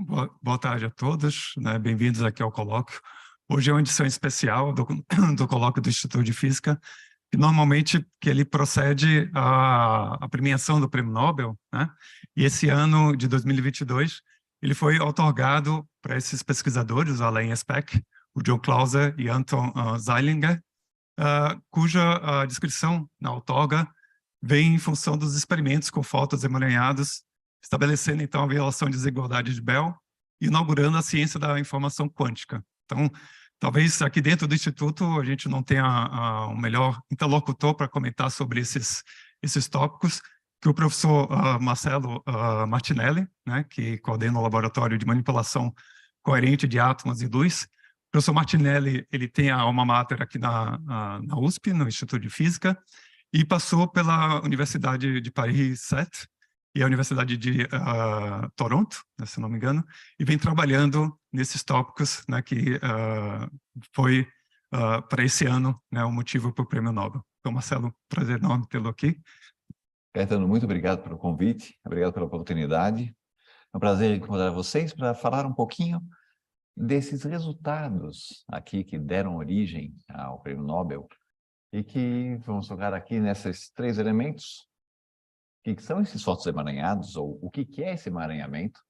Bom, boa tarde a todos, né? Bem-vindos aqui ao colóquio. Hoje é uma edição especial do colóquio do Instituto de Física, que normalmente ele procede à premiação do Prêmio Nobel, né? E esse ano de 2022, ele foi outorgado para esses pesquisadores, o Alain Aspect, o John Clauser e Anton Zeilinger, cuja descrição na outorga vem em função dos experimentos com fótons emaranhados, estabelecendo, então, a violação de desigualdade de Bell e inaugurando a ciência da informação quântica. Então, talvez aqui dentro do Instituto a gente não tenha um melhor interlocutor para comentar sobre esses tópicos, que o professor Marcelo Martinelli, né, que coordena o Laboratório de Manipulação Coerente de Átomos e Luz. O professor Martinelli, ele tem a alma mater aqui na USP, no Instituto de Física, e passou pela Universidade de Paris 7 e a Universidade de Toronto, né, se não me engano, e vem trabalhando nesses tópicos, né, que foi para esse ano, né, o motivo para o Prêmio Nobel. Então, Marcelo, prazer enorme tê-lo aqui. Caetano, muito obrigado pelo convite, obrigado pela oportunidade. É um prazer encontrar vocês para falar um pouquinho desses resultados aqui que deram origem ao Prêmio Nobel e que vamos focar aqui nesses três elementos. O que são esses fótons emaranhados, ou o que é esse emaranhamento?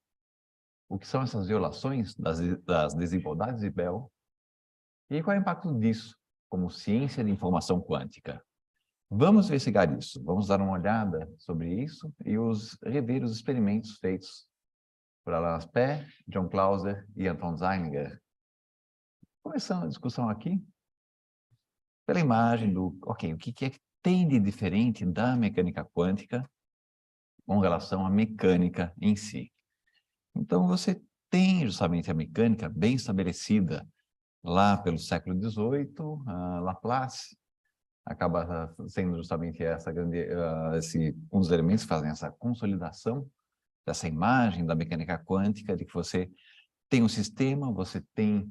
O que são essas violações das desigualdades de Bell? E qual é o impacto disso como ciência de informação quântica? Vamos investigar isso, vamos dar uma olhada sobre isso e rever os experimentos feitos por Alain Aspect, John Clauser e Anton Zeilinger. Começando a discussão aqui, pela imagem do, o que é que tem de diferente da mecânica quântica com relação à mecânica em si. Então, você tem justamente a mecânica bem estabelecida lá pelo século XVIII, Laplace acaba sendo justamente um dos elementos que fazem essa consolidação dessa imagem da mecânica quântica, de que você tem um sistema, você tem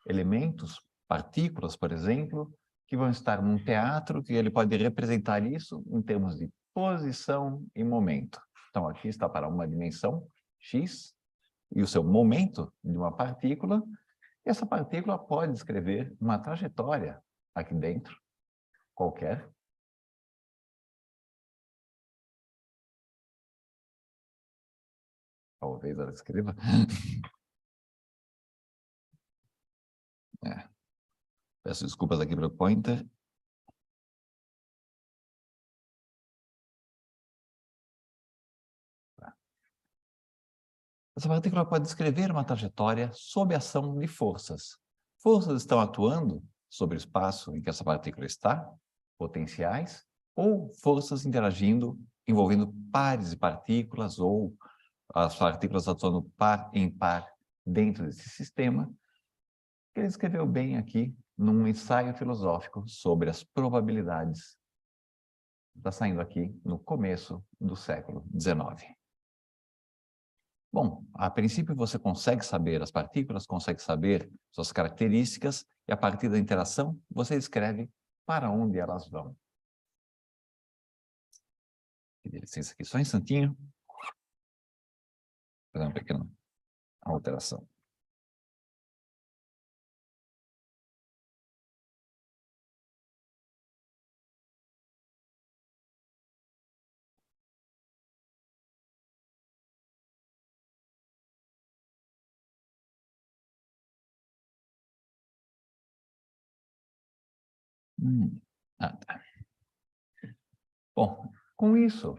elementos, partículas, por exemplo, que vão estar num teatro, que ele pode representar isso em termos de posição e momento. Então, aqui está para uma dimensão, x, e o seu momento de uma partícula, e essa partícula pode descrever uma trajetória aqui dentro, qualquer. Talvez ela escreva. Peço desculpas aqui para o pointer. Essa partícula pode descrever uma trajetória sob a ação de forças. Forças estão atuando sobre o espaço em que essa partícula está, potenciais, ou forças interagindo, envolvendo pares de partículas, ou as partículas atuando par em par dentro desse sistema, que ele escreveu bem aqui num ensaio filosófico sobre as probabilidades. Está saindo aqui no começo do século XIX. Bom, a princípio você consegue saber as partículas, consegue saber suas características, e a partir da interação você descreve para onde elas vão. Pedir licença aqui só um instantinho. Vou fazer uma pequena alteração. Tá. Bom, com isso,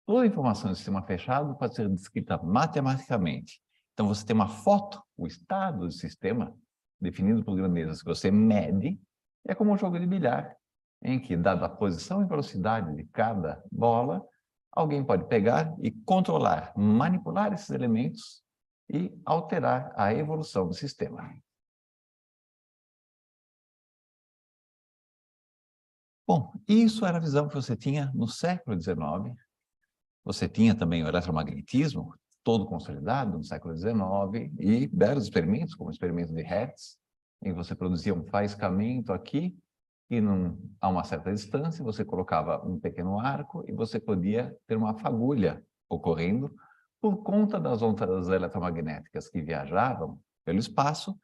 toda a informação do sistema fechado pode ser descrita matematicamente. Então, você tem uma foto, o estado do sistema, definido por grandezas que você mede, é como um jogo de bilhar, em que, dada a posição e velocidade de cada bola, alguém pode pegar e controlar, manipular esses elementos e alterar a evolução do sistema. Bom, isso era a visão que você tinha no século XIX. Você tinha também o eletromagnetismo, todo consolidado no século XIX, e belos experimentos, como o experimento de Hertz, em que você produzia um faiscamento aqui, e a uma certa distância você colocava um pequeno arco e você podia ter uma fagulha ocorrendo por conta das ondas eletromagnéticas que viajavam pelo espaço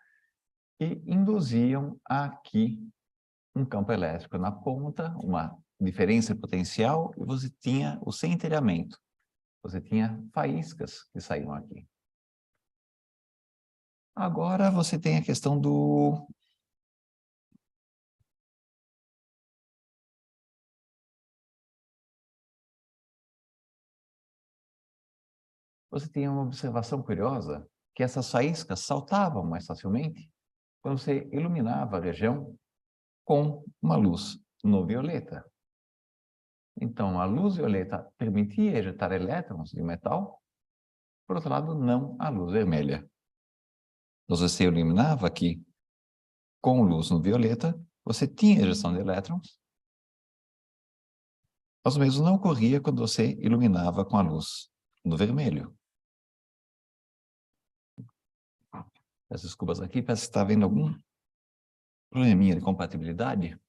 e induziam aqui um campo elétrico na ponta, uma diferença potencial, e você tinha o centelhamento. Você tinha faíscas que saíam aqui. Agora você tem a questão do... Você tem uma observação curiosa, que essas faíscas saltavam mais facilmente quando você iluminava a região com uma luz no violeta. Então, a luz violeta permitia ejetar elétrons de metal, por outro lado, não a luz vermelha. Então, você iluminava aqui com luz no violeta, você tinha ejeção de elétrons, mas o mesmo não ocorria quando você iluminava com a luz no vermelho. Essas cubas aqui, parece que está havendo algum probleminha de compatibilidade.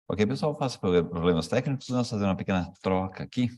Ok, pessoal, faço problemas técnicos, nós vamos fazer uma pequena troca aqui.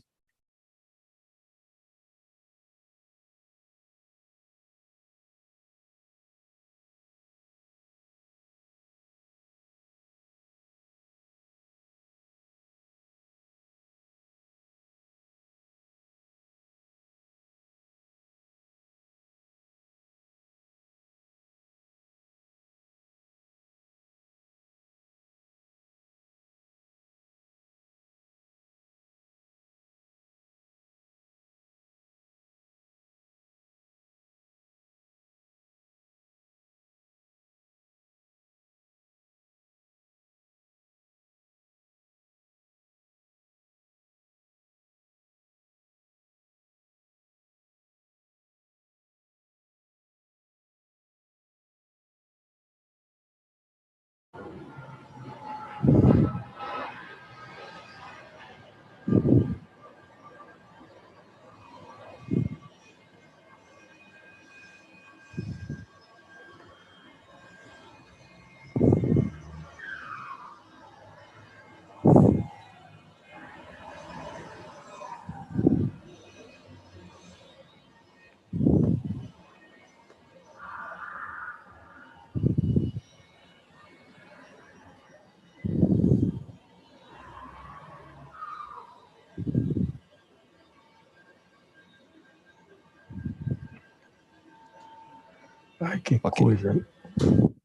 Ai, que Ok. coisa.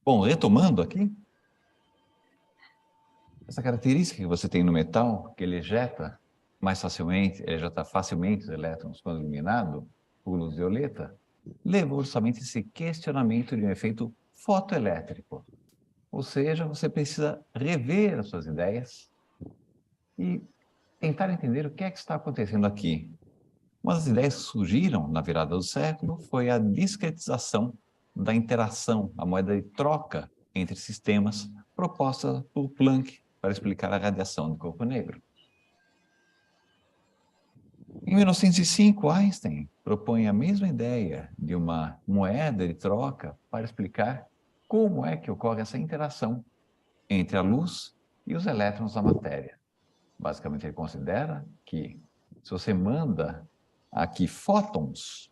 Bom, retomando aqui, essa característica que você tem no metal, que ele ejeta mais facilmente, ejeta facilmente os elétrons quando iluminado por luz violeta, levou justamente esse questionamento de um efeito fotoelétrico. Ou seja, você precisa rever as suas ideias e tentar entender o que é que está acontecendo aqui. Uma das ideias que surgiram na virada do século foi a discretização da interação, a moeda de troca entre sistemas proposta por Planck para explicar a radiação do corpo negro. Em 1905, Einstein propõe a mesma ideia de uma moeda de troca para explicar como é que ocorre essa interação entre a luz e os elétrons da matéria. Basicamente, ele considera que se você manda aqui fótons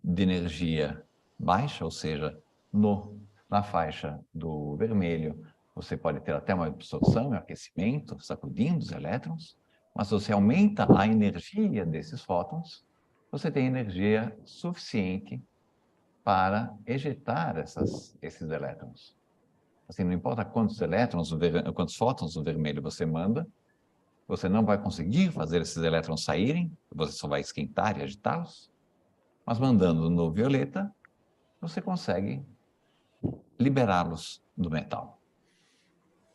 de energia baixa, ou seja, na faixa do vermelho, você pode ter até uma absorção e aquecimento, sacudindo os elétrons, mas se você aumenta a energia desses fótons, você tem energia suficiente para ejetar esses elétrons. Assim, não importa quantos quantos fótons no vermelho você manda, você não vai conseguir fazer esses elétrons saírem, você só vai esquentar e agitá-los, mas mandando no violeta, você consegue liberá-los do metal.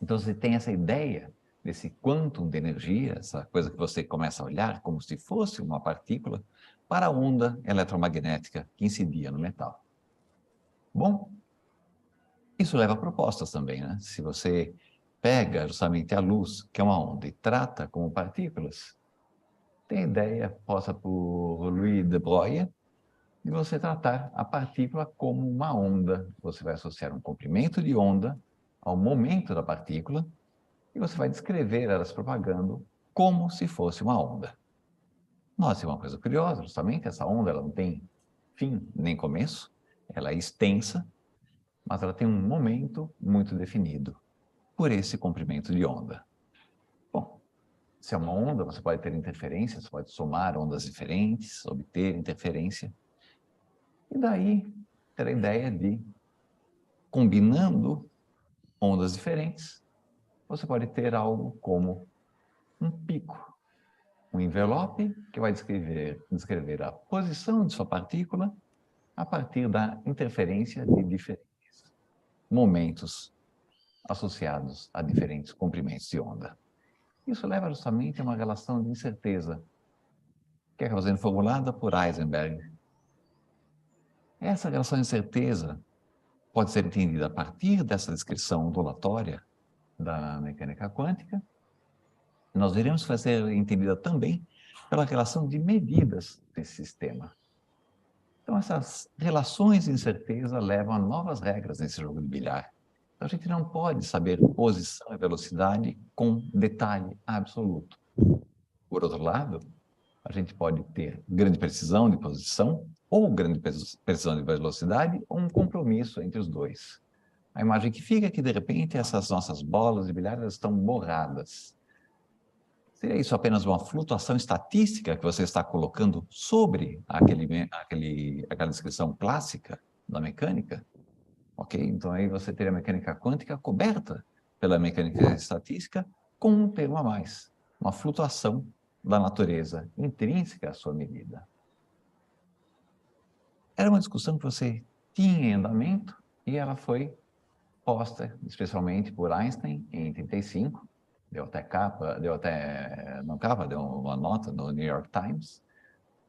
Então, você tem essa ideia desse quantum de energia, essa coisa que você começa a olhar como se fosse uma partícula, para a onda eletromagnética que incidia no metal. Bom, isso leva a propostas também, né? Se você pega justamente a luz, que é uma onda, e trata como partículas, tem a ideia posta por Louis de Broglie de você tratar a partícula como uma onda. Você vai associar um comprimento de onda ao momento da partícula e você vai descrever ela se propagando como se fosse uma onda. Nossa, é uma coisa curiosa, justamente essa onda ela não tem fim nem começo, ela é extensa, mas ela tem um momento muito definido por esse comprimento de onda. Bom, se é uma onda, você pode ter interferência, você pode somar ondas diferentes, obter interferência. E daí, ter a ideia de, combinando ondas diferentes, você pode ter algo como um pico, um envelope que vai descrever a posição de sua partícula a partir da interferência de diferentes momentos associados a diferentes comprimentos de onda. Isso leva justamente a uma relação de incerteza, que acaba sendo formulada por Heisenberg. Essa relação de incerteza pode ser entendida a partir dessa descrição ondulatória da mecânica quântica. Nós veremos que vai ser entendida também pela relação de medidas desse sistema. Então, essas relações de incerteza levam a novas regras nesse jogo de bilhar. Então, a gente não pode saber posição e velocidade com detalhe absoluto. Por outro lado, a gente pode ter grande precisão de posição ou grande precisão de velocidade ou um compromisso entre os dois. A imagem que fica é que, de repente, essas nossas bolas de bilhar estão borradas. Seria isso apenas uma flutuação estatística que você está colocando sobre aquela descrição clássica da mecânica? Ok? Então, aí você teria a mecânica quântica coberta pela mecânica estatística com um termo a mais, uma flutuação da natureza intrínseca à sua medida. Era uma discussão que você tinha em andamento e ela foi posta especialmente por Einstein em 35, deu uma nota no New York Times.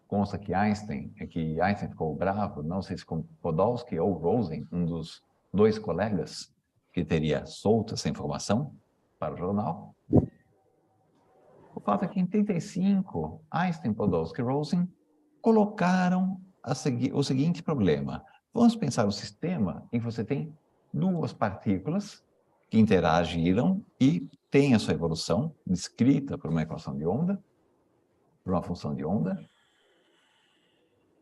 Consta que Einstein ficou bravo, não sei se com Podolsky ou Rosen, um dos dois colegas que teria solto essa informação para o jornal. O fato é que em 35, Einstein, Podolsky e Rosen colocaram o seguinte problema. Vamos pensar um sistema em que você tem duas partículas que interagiram e têm a sua evolução descrita por uma equação de onda, por uma função de onda.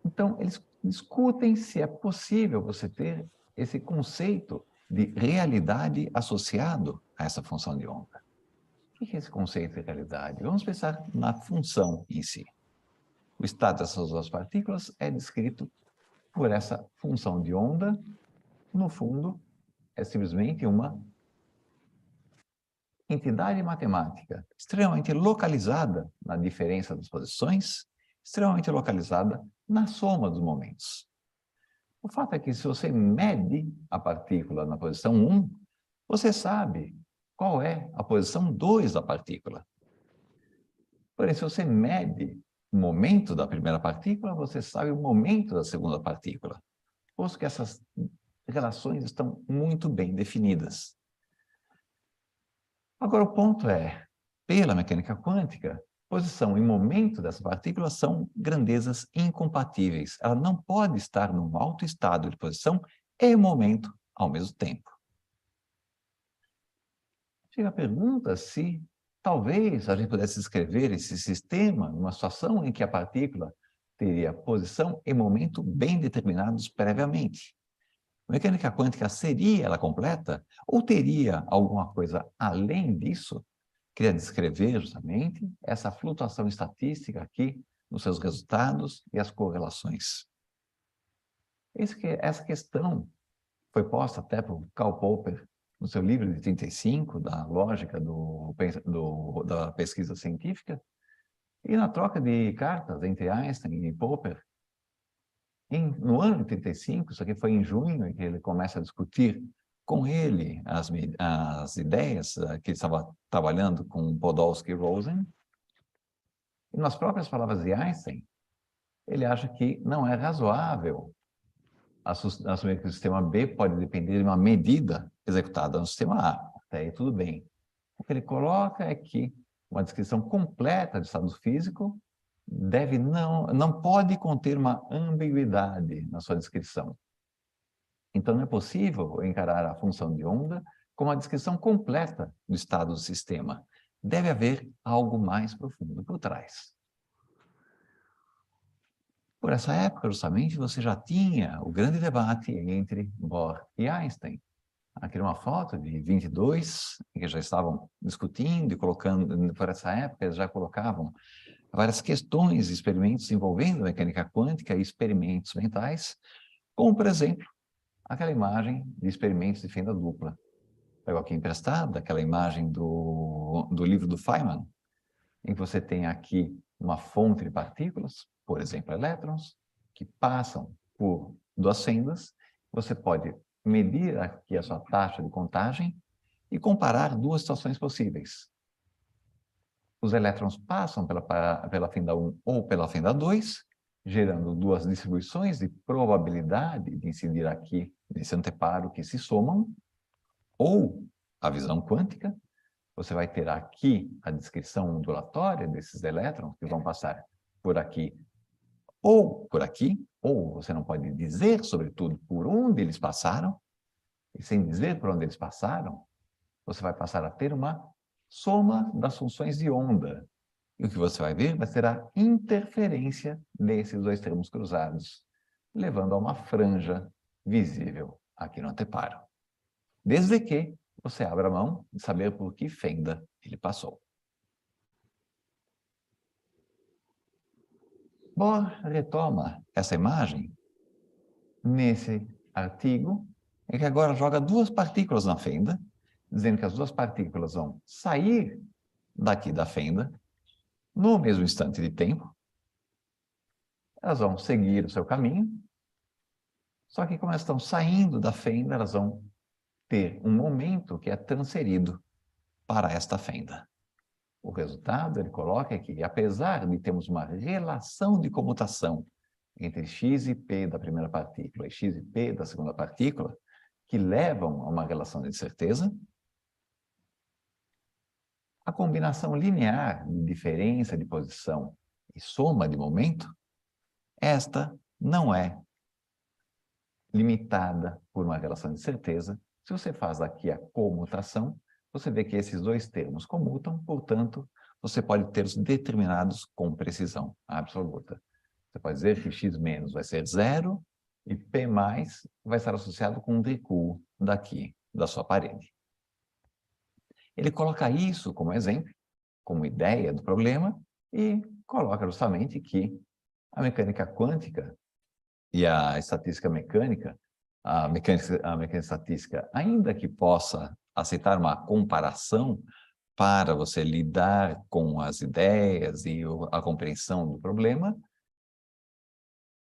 Então, eles discutem se é possível você ter esse conceito de realidade associado a essa função de onda. O que é esse conceito de realidade? Vamos pensar na função em si. O estado dessas duas partículas é descrito por essa função de onda. No fundo, é simplesmente uma entidade matemática extremamente localizada na diferença das posições, extremamente localizada na soma dos momentos. O fato é que se você mede a partícula na posição 1, você sabe qual é a posição 2 da partícula. Porém, se você mede o momento da primeira partícula, você sabe o momento da segunda partícula, posto que essas relações estão muito bem definidas. Agora, o ponto é, pela mecânica quântica, posição e momento dessa partícula são grandezas incompatíveis. Ela não pode estar num alto estado de posição e momento ao mesmo tempo. Chega a pergunta se talvez a gente pudesse descrever esse sistema numa situação em que a partícula teria posição e momento bem determinados previamente. A mecânica quântica seria ela completa? Ou teria alguma coisa além disso? Queria descrever justamente essa flutuação estatística aqui nos seus resultados e as correlações. Essa questão foi posta até por Karl Popper no seu livro de 35, da lógica da pesquisa científica, e na troca de cartas entre Einstein e Popper, No ano de 35, isso aqui foi em junho, em que ele começa a discutir com ele as ideias que ele estava trabalhando com Podolsky e Rosen. E nas próprias palavras de Einstein, ele acha que não é razoável assumir que o sistema B pode depender de uma medida executada no sistema A. Até aí tudo bem. O que ele coloca é que uma descrição completa de estado físico não pode conter uma ambiguidade na sua descrição. Então, não é possível encarar a função de onda como a descrição completa do estado do sistema. Deve haver algo mais profundo por trás. Por essa época, justamente, você já tinha o grande debate entre Bohr e Einstein. Aqui é uma foto de 22, em que já estavam discutindo e colocando, por essa época, eles já colocavam várias questões e experimentos envolvendo mecânica quântica e experimentos mentais, como, por exemplo, aquela imagem de experimentos de fenda dupla. Pegou aqui emprestado, aquela imagem do livro do Feynman, em que você tem aqui uma fonte de partículas, por exemplo, elétrons, que passam por duas fendas. Você pode medir aqui a sua taxa de contagem e comparar duas situações possíveis. Os elétrons passam pela fenda 1 ou pela fenda 2, gerando duas distribuições de probabilidade de incidir aqui nesse anteparo que se somam, ou a visão quântica. Você vai ter aqui a descrição ondulatória desses elétrons que vão passar por aqui, ou você não pode dizer, sobretudo, por onde eles passaram, e sem dizer por onde eles passaram, você vai passar a ter uma soma das funções de onda. E o que você vai ver vai ser a interferência desses dois termos cruzados, levando a uma franja visível aqui no anteparo. Desde que você abra a mão de saber por que fenda ele passou. Bohr retoma essa imagem nesse artigo, em que agora joga duas partículas na fenda, dizendo que as duas partículas vão sair daqui da fenda no mesmo instante de tempo. Elas vão seguir o seu caminho, só que como elas estão saindo da fenda, elas vão ter um momento que é transferido para esta fenda. O resultado, ele coloca, é que, apesar de termos uma relação de comutação entre x e p da primeira partícula e x e p da segunda partícula, que levam a uma relação de incerteza, a combinação linear de diferença de posição e soma de momento, esta não é limitada por uma relação de certeza. Se você faz aqui a comutação, você vê que esses dois termos comutam, portanto, você pode tê-los determinados com precisão absoluta. Você pode dizer que x menos vai ser 0 e p mais vai estar associado com um recuo daqui, da sua parede. Ele coloca isso como exemplo, como ideia do problema, e coloca justamente que a mecânica quântica e a estatística mecânica, a mecânica estatística, ainda que possa aceitar uma comparação para você lidar com as ideias e a compreensão do problema,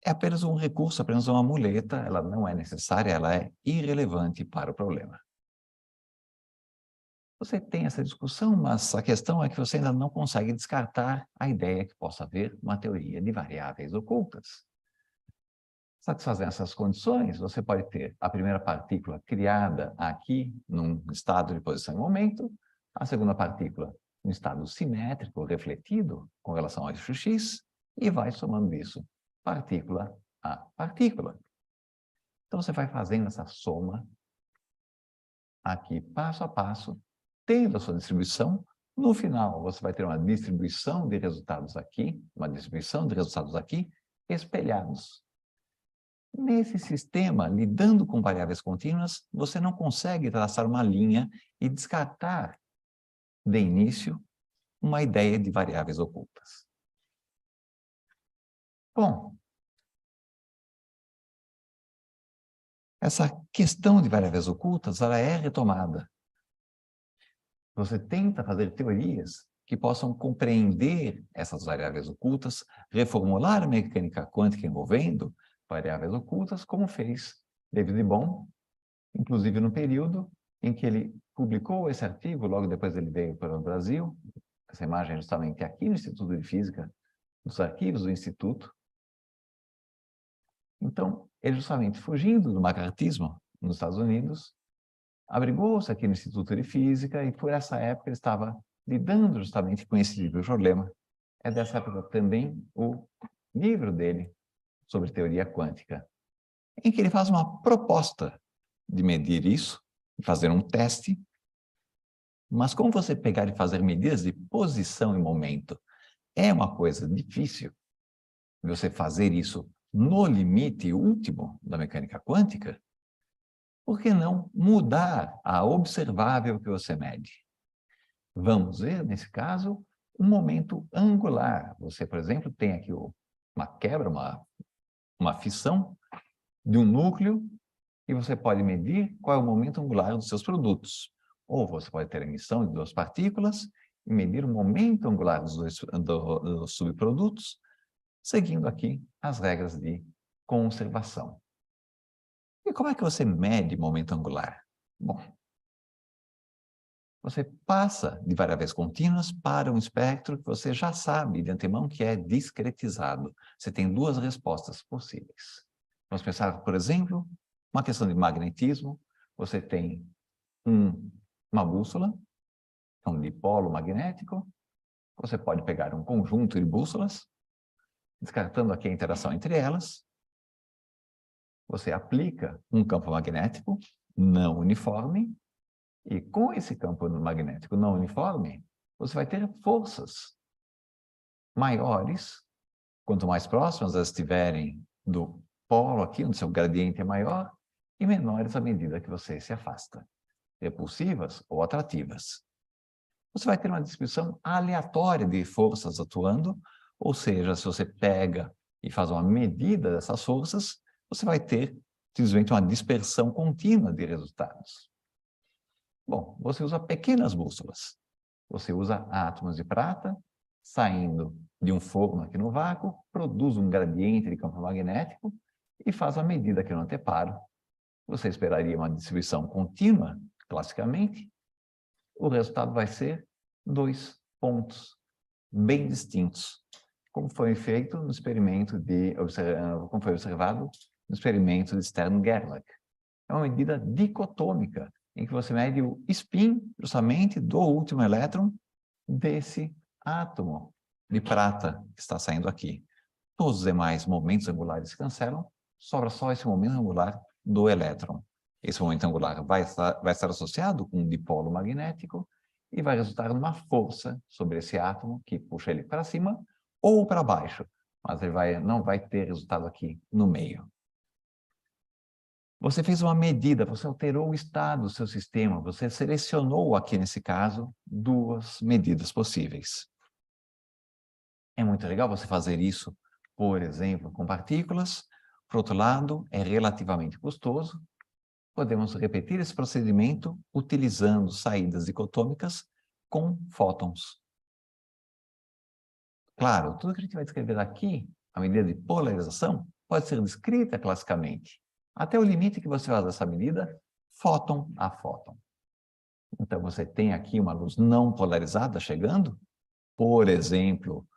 é apenas um recurso, apenas uma muleta, ela não é necessária, ela é irrelevante para o problema. Você tem essa discussão, mas a questão é que você ainda não consegue descartar a ideia que possa haver uma teoria de variáveis ocultas. Satisfazendo essas condições, você pode ter a primeira partícula criada aqui, num estado de posição e momento, a segunda partícula num estado simétrico, refletido com relação ao eixo x, e vai somando isso, partícula a partícula. Então, você vai fazendo essa soma aqui, passo a passo, tendo a sua distribuição. No final, você vai ter uma distribuição de resultados aqui, espelhados. Nesse sistema, lidando com variáveis contínuas, você não consegue traçar uma linha e descartar, de início, uma ideia de variáveis ocultas. Bom, essa questão de variáveis ocultas, ela é retomada. Você tenta fazer teorias que possam compreender essas variáveis ocultas, reformular a mecânica quântica envolvendo variáveis ocultas, como fez David Bohm, inclusive no período em que ele publicou esse artigo, logo depois ele veio para o Brasil. Essa imagem é justamente aqui no Instituto de Física, nos arquivos do Instituto. Então, ele justamente fugindo do macartismo nos Estados Unidos, abrigou-se aqui no Instituto de Física e por essa época ele estava lidando justamente com esse livro, o problema. É dessa época também o livro dele sobre teoria quântica, em que ele faz uma proposta de medir isso, de fazer um teste, mas como você pegar e fazer medidas de posição e momento é uma coisa difícil, você fazer isso no limite último da mecânica quântica, por que não mudar a observável que você mede? Vamos ver, nesse caso, um momento angular. Você, por exemplo, tem aqui uma quebra, uma fissão de um núcleo e você pode medir qual é o momento angular dos seus produtos. Ou você pode ter a emissão de duas partículas e medir o momento angular dos subprodutos, seguindo aqui as regras de conservação. E como é que você mede momento angular? Bom, você passa de variáveis contínuas para um espectro que você já sabe de antemão que é discretizado. Você tem duas respostas possíveis. Vamos pensar, por exemplo, uma questão de magnetismo. Você tem uma bússola, um dipolo magnético. Você pode pegar um conjunto de bússolas, descartando aqui a interação entre elas. Você aplica um campo magnético não uniforme, e com esse campo magnético não uniforme, você vai ter forças maiores, quanto mais próximas elas estiverem do polo aqui, onde seu gradiente é maior, e menores à medida que você se afasta, repulsivas ou atrativas. Você vai ter uma distribuição aleatória de forças atuando, ou seja, se você pega e faz uma medida dessas forças, você vai ter simplesmente uma dispersão contínua de resultados. Bom, você usa pequenas bússolas. Você usa átomos de prata, saindo de um forno aqui no vácuo, produz um gradiente de campo magnético e faz uma medida aqui no anteparo. Você esperaria uma distribuição contínua, classicamente. O resultado vai ser 2 pontos bem distintos, como foi feito no experimento como foi observado no experimento de Stern-Gerlach. É uma medida dicotômica, em que você mede o spin, justamente, do último elétron desse átomo de prata que está saindo aqui. Todos os demais momentos angulares se cancelam, sobra só esse momento angular do elétron. Esse momento angular vai estar associado com um dipolo magnético e vai resultar numa força sobre esse átomo que puxa ele para cima ou para baixo, mas ele não vai ter resultado aqui no meio. Você fez uma medida, você alterou o estado do seu sistema, você selecionou aqui, nesse caso, duas medidas possíveis. É muito legal você fazer isso, por exemplo, com partículas. Por outro lado, é relativamente custoso. Podemos repetir esse procedimento utilizando saídas dicotômicas com fótons. Claro, tudo que a gente vai descrever aqui, a medida de polarização, pode ser descrita classicamente, até o limite que você faz essa medida, fóton a fóton. Então, você tem aqui uma luz não polarizada chegando, por exemplo,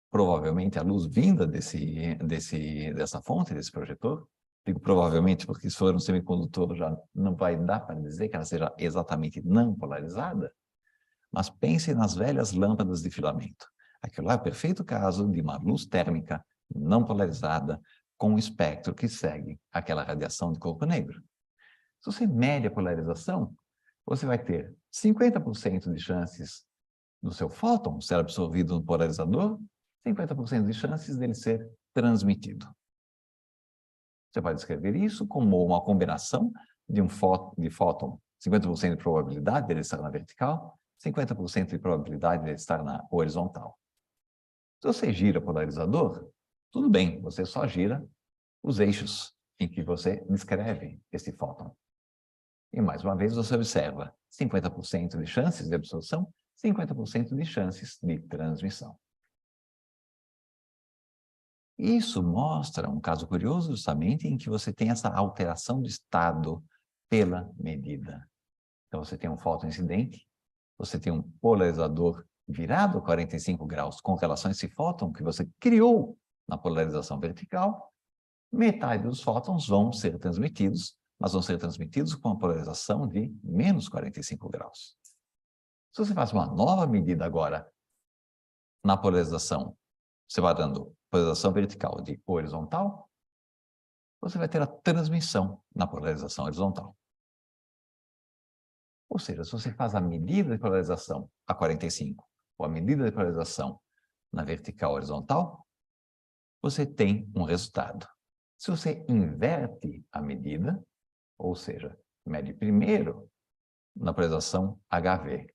provavelmente a luz vinda dessa fonte, desse projetor. Digo provavelmente porque se for um semicondutor já não vai dar para dizer que ela seja exatamente não polarizada, mas pense nas velhas lâmpadas de filamento. Aquilo lá é o perfeito caso de uma luz térmica não polarizada com um espectro que segue aquela radiação de corpo negro. Se você mede a polarização, você vai ter 50% de chances do seu fóton ser absorvido no polarizador, 50% de chances dele ser transmitido. Você pode escrever isso como uma combinação de fóton, 50% de probabilidade dele estar na vertical, 50% de probabilidade dele estar na horizontal. Se você gira o polarizador, tudo bem, você só gira os eixos em que você descreve esse fóton. E mais uma vez você observa 50% de chances de absorção, 50% de chances de transmissão. Isso mostra um caso curioso justamente em que você tem essa alteração do estado pela medida. Então, você tem um fóton incidente, você tem um polarizador virado 45 graus com relação a esse fóton que você criou na polarização vertical. Metade dos fótons vão ser transmitidos, mas vão ser transmitidos com uma polarização de menos 45 graus. Se você faz uma nova medida agora na polarização, separando polarização vertical de horizontal, você vai ter a transmissão na polarização horizontal. Ou seja, se você faz a medida de polarização a 45 ou a medida de polarização na vertical horizontal, você tem um resultado. Se você inverte a medida, ou seja, mede primeiro na polarização HV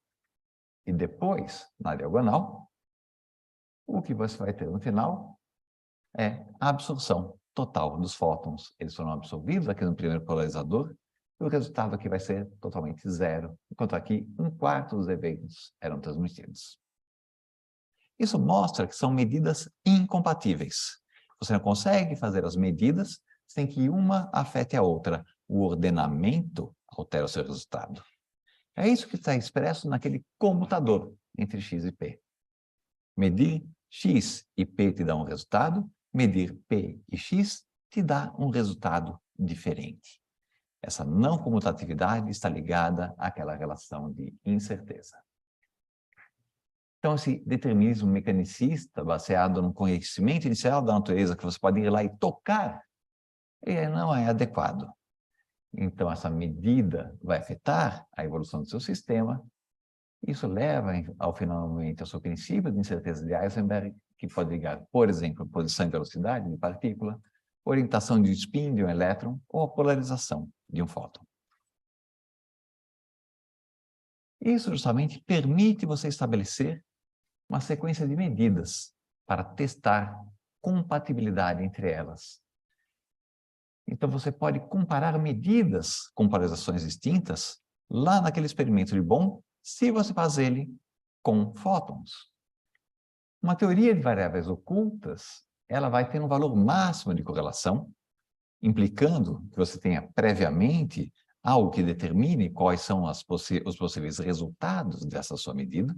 e depois na diagonal, o que você vai ter no final é a absorção total dos fótons. Eles foram absorvidos aqui no primeiro polarizador e o resultado aqui vai ser totalmente zero, enquanto aqui 1/4 dos eventos eram transmitidos. Isso mostra que são medidas incompatíveis. Você não consegue fazer as medidas sem que uma afete a outra. O ordenamento altera o seu resultado. É isso que está expresso naquele comutador entre x e p. Medir x e p te dá um resultado, medir p e x te dá um resultado diferente. Essa não comutatividade está ligada àquela relação de incerteza. Então, esse determinismo mecanicista, baseado no conhecimento inicial da natureza, que você pode ir lá e tocar, ele não é adequado. Então, essa medida vai afetar a evolução do seu sistema. Isso leva, finalmente, ao seu princípio de incerteza de Heisenberg, que pode ligar, por exemplo, posição e velocidade de partícula, orientação de spin de um elétron ou a polarização de um fóton. Isso justamente permite você estabelecer uma sequência de medidas para testar compatibilidade entre elas. Então, você pode comparar medidas com polarizações distintas lá naquele experimento de Bohm, se você faz ele com fótons. Uma teoria de variáveis ocultas, ela vai ter um valor máximo de correlação, implicando que você tenha previamente algo que determine quais são os possíveis resultados dessa sua medida.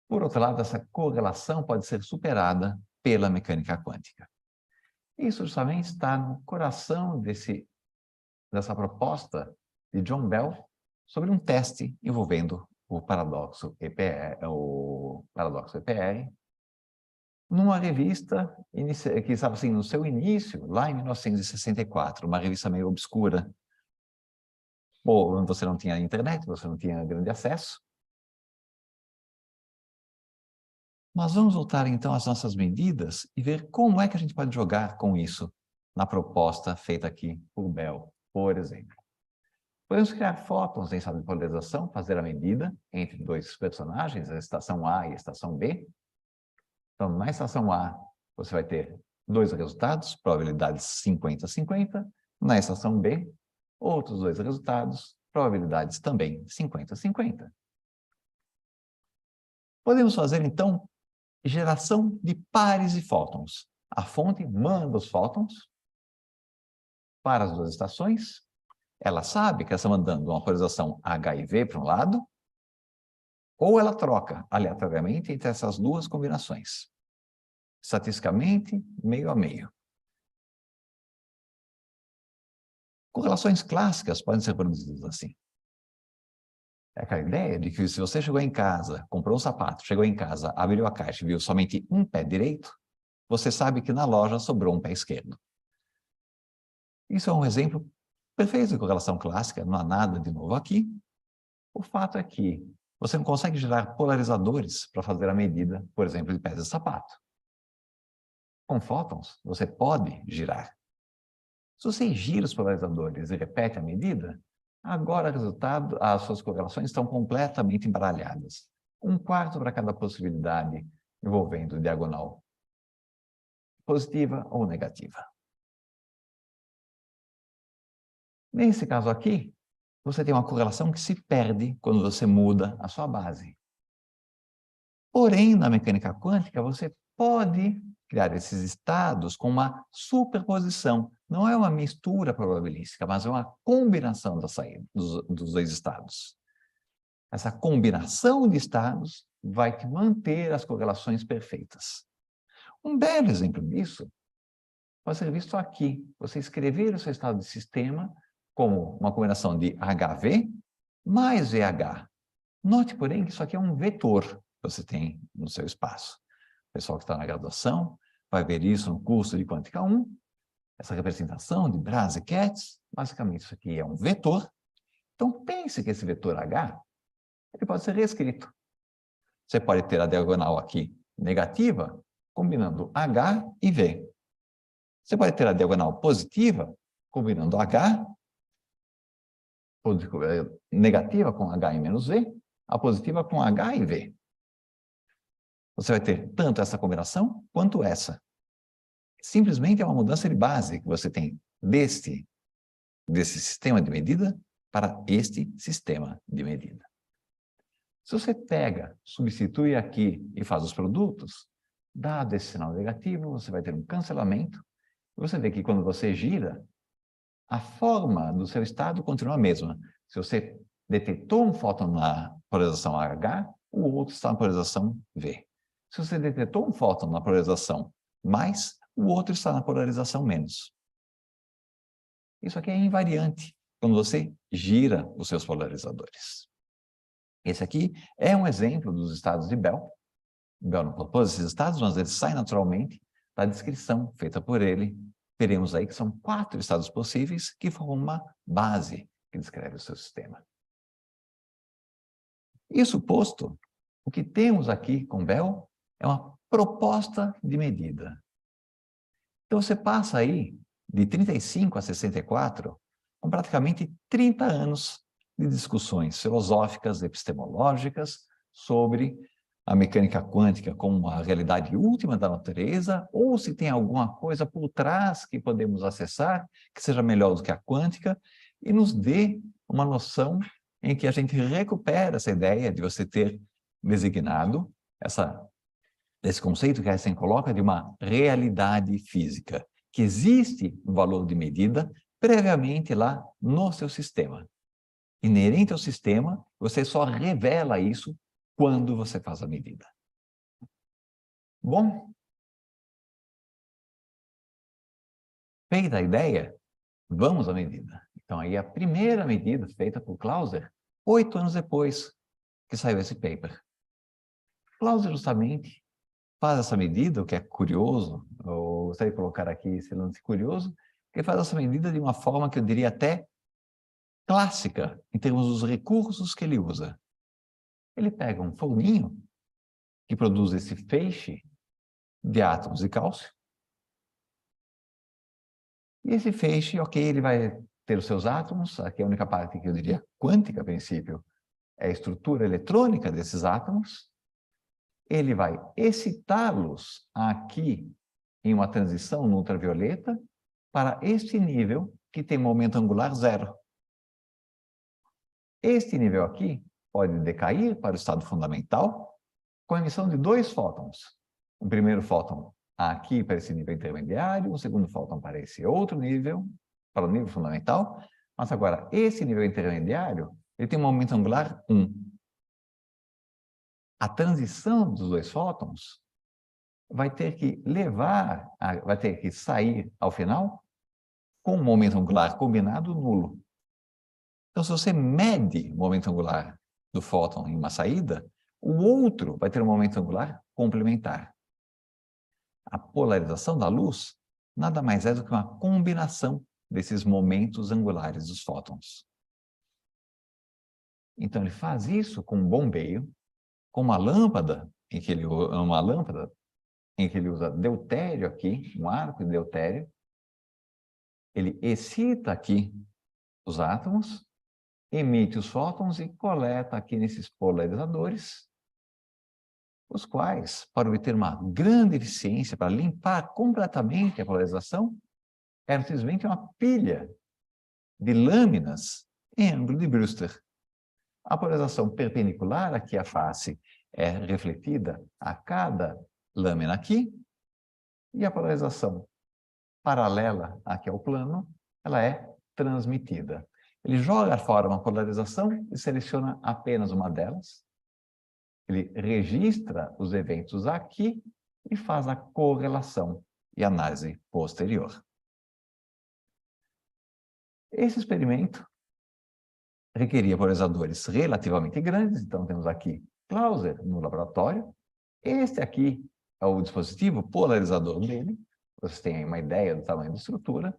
Por outro lado, essa correlação pode ser superada pela mecânica quântica. Isso justamente está no coração dessa proposta de John Bell sobre um teste envolvendo o paradoxo EPR, numa revista que estava assim, no seu início, lá em 1964, uma revista meio obscura. Ou você não tinha internet, você não tinha grande acesso. Mas vamos voltar então às nossas medidas e ver como é que a gente pode jogar com isso na proposta feita aqui por Bell, por exemplo. Podemos criar fótons em estado de polarização, fazer a medida entre dois personagens, a estação A e a estação B. Então, na estação A, você vai ter dois resultados, probabilidades 50-50. Na estação B, outros dois resultados, probabilidades também 50-50. Podemos fazer, então, geração de pares de fótons. A fonte manda os fótons para as duas estações. Ela sabe que ela está mandando uma polarização H e V para um lado, ou ela troca aleatoriamente entre essas duas combinações. Estatisticamente, meio a meio. Correlações clássicas podem ser produzidas assim. É aquela ideia de que se você chegou em casa, comprou um sapato, chegou em casa, abriu a caixa e viu somente um pé direito, você sabe que na loja sobrou um pé esquerdo. Isso é um exemplo perfeito de correlação clássica, não há nada de novo aqui. O fato é que você não consegue gerar polarizadores para fazer a medida, por exemplo, de pés de sapato. Com fótons, você pode girar. Se você gira os polarizadores e repete a medida, agora o resultado, as suas correlações estão completamente embaralhadas. 1/4 para cada possibilidade envolvendo diagonal positiva ou negativa. Nesse caso aqui, você tem uma correlação que se perde quando você muda a sua base. Porém, na mecânica quântica, você pode criar esses estados com uma superposição. Não é uma mistura probabilística, mas é uma combinação da saída dos dois estados. Essa combinação de estados vai te manter as correlações perfeitas. Um belo exemplo disso pode ser visto aqui. Você escrever o seu estado de sistema como uma combinação de HV mais VH. Note, porém, que isso aqui é um vetor que você tem no seu espaço. O pessoal que está na graduação vai ver isso no curso de Quântica 1. Essa representação de Bras e Katz, basicamente isso aqui é um vetor. Então, pense que esse vetor H ele pode ser reescrito. Você pode ter a diagonal aqui negativa, combinando H e V. Você pode ter a diagonal positiva, combinando H, negativa com H e menos V, a positiva com H e V. Você vai ter tanto essa combinação quanto essa. Simplesmente é uma mudança de base que você tem desse sistema de medida para este sistema de medida. Se você pega, substitui aqui e faz os produtos, dado esse sinal negativo, você vai ter um cancelamento. Você vê que quando você gira, a forma do seu estado continua a mesma. Se você detectou um fóton na polarização H, o outro está na polarização V. Se você detectou um fóton na polarização mais, o outro está na polarização menos. Isso aqui é invariante quando você gira os seus polarizadores. Esse aqui é um exemplo dos estados de Bell. Bell não propôs esses estados, mas eles saem naturalmente da descrição feita por ele. Veremos aí que são 4 estados possíveis que formam uma base que descreve o seu sistema. Isso posto, o que temos aqui com Bell é uma proposta de medida. Então você passa aí de 35 a 64 com praticamente 30 anos de discussões filosóficas, epistemológicas sobre a mecânica quântica como a realidade última da natureza, ou se tem alguma coisa por trás que podemos acessar, que seja melhor do que a quântica, e nos dê uma noção em que a gente recupera essa ideia de você ter designado esse conceito que a Einstein coloca de uma realidade física, que existe um valor de medida previamente lá no seu sistema. Inerente ao sistema, você só revela isso quando você faz a medida. Bom, feita a ideia, vamos à medida. Então, aí a primeira medida feita por Clauser, 8 anos depois que saiu esse paper. Clauser justamente faz essa medida, o que é curioso, eu gostaria de colocar aqui esse lance curioso, que faz essa medida de uma forma que eu diria até clássica, em termos dos recursos que ele usa. Ele pega um forninho que produz esse feixe de átomos de cálcio. E esse feixe, ok, ele vai ter os seus átomos, aqui é a única parte que eu diria quântica, a princípio, é a estrutura eletrônica desses átomos. Ele vai excitá-los aqui em uma transição no ultravioleta para este nível que tem momento angular 0. Este nível aqui pode decair para o estado fundamental com a emissão de 2 fótons. Um primeiro fóton aqui para esse nível intermediário, um segundo fóton para esse outro nível, para o nível fundamental. Mas agora, esse nível intermediário, ele tem um momento angular 1. A transição dos 2 fótons vai ter que vai ter que sair ao final com um momento angular combinado nulo. Então, se você mede o momento angular do fóton em uma saída, o outro vai ter um momento angular complementar. A polarização da luz nada mais é do que uma combinação desses momentos angulares dos fótons. Então, ele faz isso com um bombeio, com uma lâmpada em que ele usa deutério aqui, um arco de deutério. Ele excita aqui os átomos, emite os fótons e coleta aqui nesses polarizadores, os quais, para obter uma grande eficiência, para limpar completamente a polarização, era simplesmente uma pilha de lâminas em ângulo de Brewster. A polarização perpendicular aqui à face é refletida a cada lâmina aqui, E a polarização paralela aqui ao plano, ela é transmitida. Ele joga fora uma polarização e seleciona apenas uma delas. Ele registra os eventos aqui e faz a correlação e análise posterior. Esse experimento requeria polarizadores relativamente grandes, então temos aqui Clauser no laboratório. Este aqui é o dispositivo polarizador dele. Vocês têm aí uma ideia do tamanho da estrutura.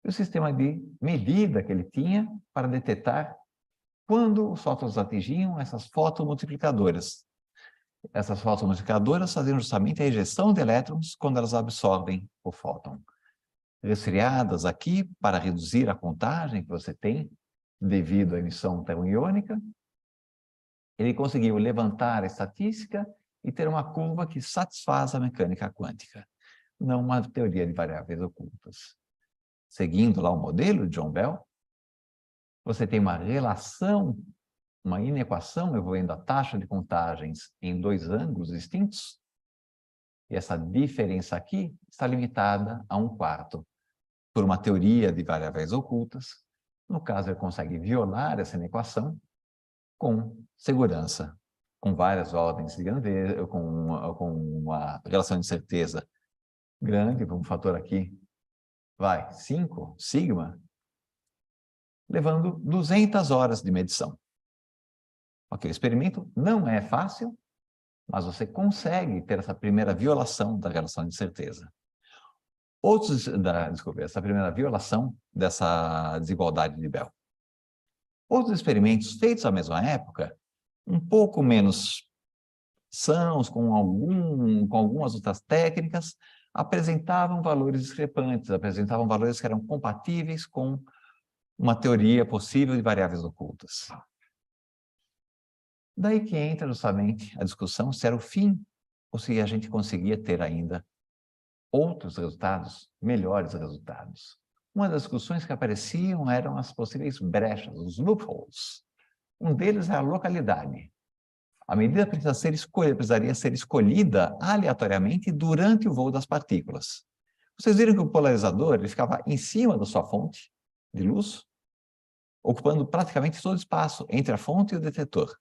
E o sistema de medida que ele tinha para detectar quando os fótons atingiam essas fotomultiplicadoras. Essas fotomultiplicadoras faziam justamente a ejeção de elétrons quando elas absorvem o fóton. Resfriadas aqui para reduzir a contagem que você tem devido à emissão termoiônica. Ele conseguiu levantar a estatística e ter uma curva que satisfaz a mecânica quântica, não uma teoria de variáveis ocultas. Seguindo lá o modelo de John Bell, você tem uma relação, uma inequação envolvendo a taxa de contagens em dois ângulos distintos, e essa diferença aqui está limitada a 1/4 por uma teoria de variáveis ocultas. No caso, ele consegue violar essa inequação com segurança, com várias ordens de grandeza, com uma relação de certeza grande, com um fator aqui, 5 sigma, levando 200 horas de medição. Ok, o experimento não é fácil, mas você consegue ter essa primeira violação da relação de certeza. Essa primeira violação dessa desigualdade de Bell. Outros experimentos feitos à mesma época, um pouco menos sãos, com algumas outras técnicas, apresentavam valores discrepantes, apresentavam valores que eram compatíveis com uma teoria possível de variáveis ocultas. Daí que entra justamente a discussão se era o fim ou se a gente conseguia ter ainda outros resultados, melhores resultados. Uma das discussões que apareciam eram as possíveis brechas, os loopholes. Um deles é a localidade. A medida precisaria ser escolhida aleatoriamente durante o voo das partículas. Vocês viram que o polarizador ele ficava em cima da sua fonte de luz, ocupando praticamente todo o espaço entre a fonte e o detetor.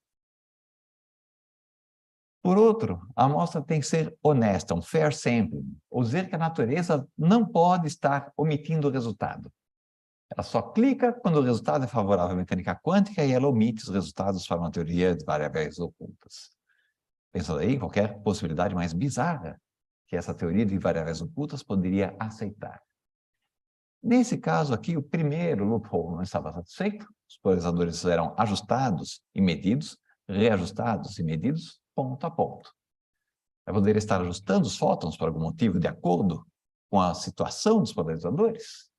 Por outro, a amostra tem que ser honesta, um fair sampling, ou dizer que a natureza não pode estar omitindo o resultado. Ela só clica quando o resultado é favorável à mecânica quântica e ela omite os resultados para uma teoria de variáveis ocultas. Pensando aí em qualquer possibilidade mais bizarra que essa teoria de variáveis ocultas poderia aceitar. Nesse caso aqui, o primeiro loophole não estava satisfeito, os polarizadores eram ajustados e medidos, reajustados e medidos, ponto a ponto. Eu poderia estar ajustando os fótons por algum motivo de acordo com a situação dos polarizadores?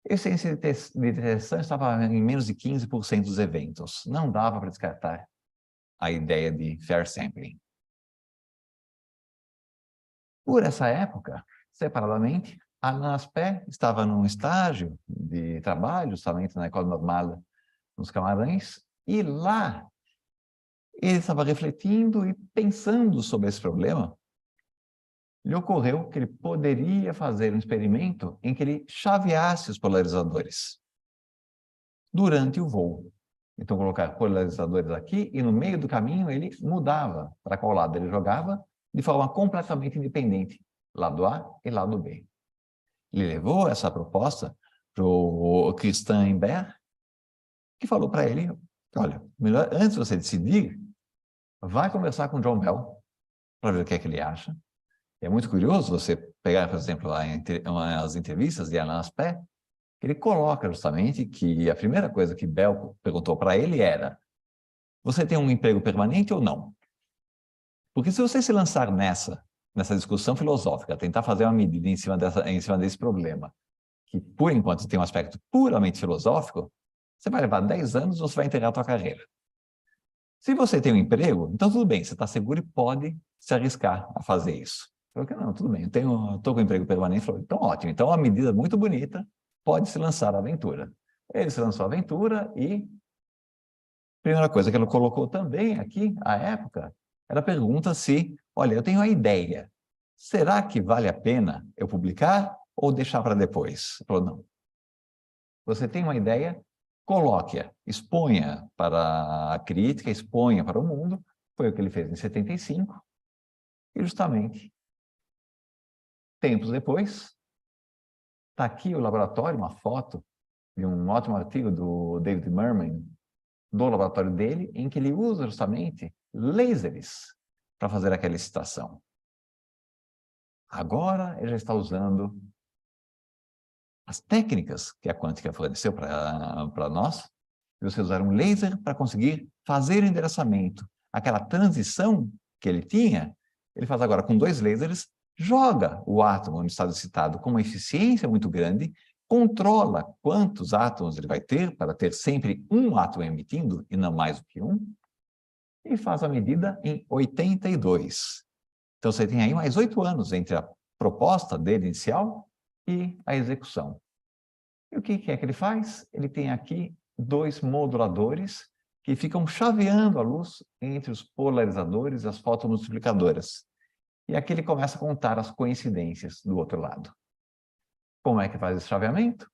Esse índice de detecção estava em menos de 15% dos eventos. Não dava para descartar a ideia de fair sampling. Por essa época, separadamente, Alain Aspect estava num estágio de trabalho, justamente na École Normale nos Camarões, e lá ele estava refletindo e pensando sobre esse problema. Lhe ocorreu que ele poderia fazer um experimento em que ele chaveasse os polarizadores durante o voo. Então, colocar polarizadores aqui e no meio do caminho ele mudava para qual lado ele jogava de forma completamente independente, lado A e lado B. Ele levou essa proposta para o Christian Imbert, que falou para ele, olha, melhor, antes de você decidir, vai conversar com John Bell para ver o que é que ele acha. É muito curioso você pegar, por exemplo, as entrevistas de Alain Aspect, que ele coloca justamente que a primeira coisa que Bell perguntou para ele era: você tem um emprego permanente ou não? Porque se você se lançar nessa discussão filosófica, tentar fazer uma medida em cima desse problema, que por enquanto tem um aspecto puramente filosófico, você vai levar 10 anos ou você vai enterrar a tua carreira. Se você tem um emprego, então tudo bem, você está seguro e pode se arriscar a fazer isso. Eu falei, não, tudo bem, eu estou com um emprego permanente. Falei, então ótimo, então uma medida muito bonita, pode se lançar a aventura. Ele se lançou a aventura e a primeira coisa que ele colocou também aqui, à época, ela pergunta se, olha, eu tenho a ideia, será que vale a pena eu publicar ou deixar para depois? Ele falou, não. Você tem uma ideia, coloque-a, exponha para a crítica, exponha para o mundo. Foi o que ele fez em 75. E justamente, tempos depois, está aqui o laboratório, uma foto de um ótimo artigo do David Mermin, do laboratório dele, em que ele usa justamente lasers para fazer aquela excitação. Agora ele já está usando as técnicas que a quântica forneceu para nós, e você usar um laser para conseguir fazer o endereçamento. Aquela transição que ele tinha, ele faz agora com 2 lasers, joga o átomo no estado excitado com uma eficiência muito grande, controla quantos átomos ele vai ter, para ter sempre um átomo emitindo, e não mais do que um, e faz a medida em 82. Então, você tem aí mais 8 anos entre a proposta dele inicial e a execução. E o que é que ele faz? Ele tem aqui 2 moduladores que ficam chaveando a luz entre os polarizadores e as fotomultiplicadoras. E aqui ele começa a contar as coincidências do outro lado. Como é que faz esse chaveamento?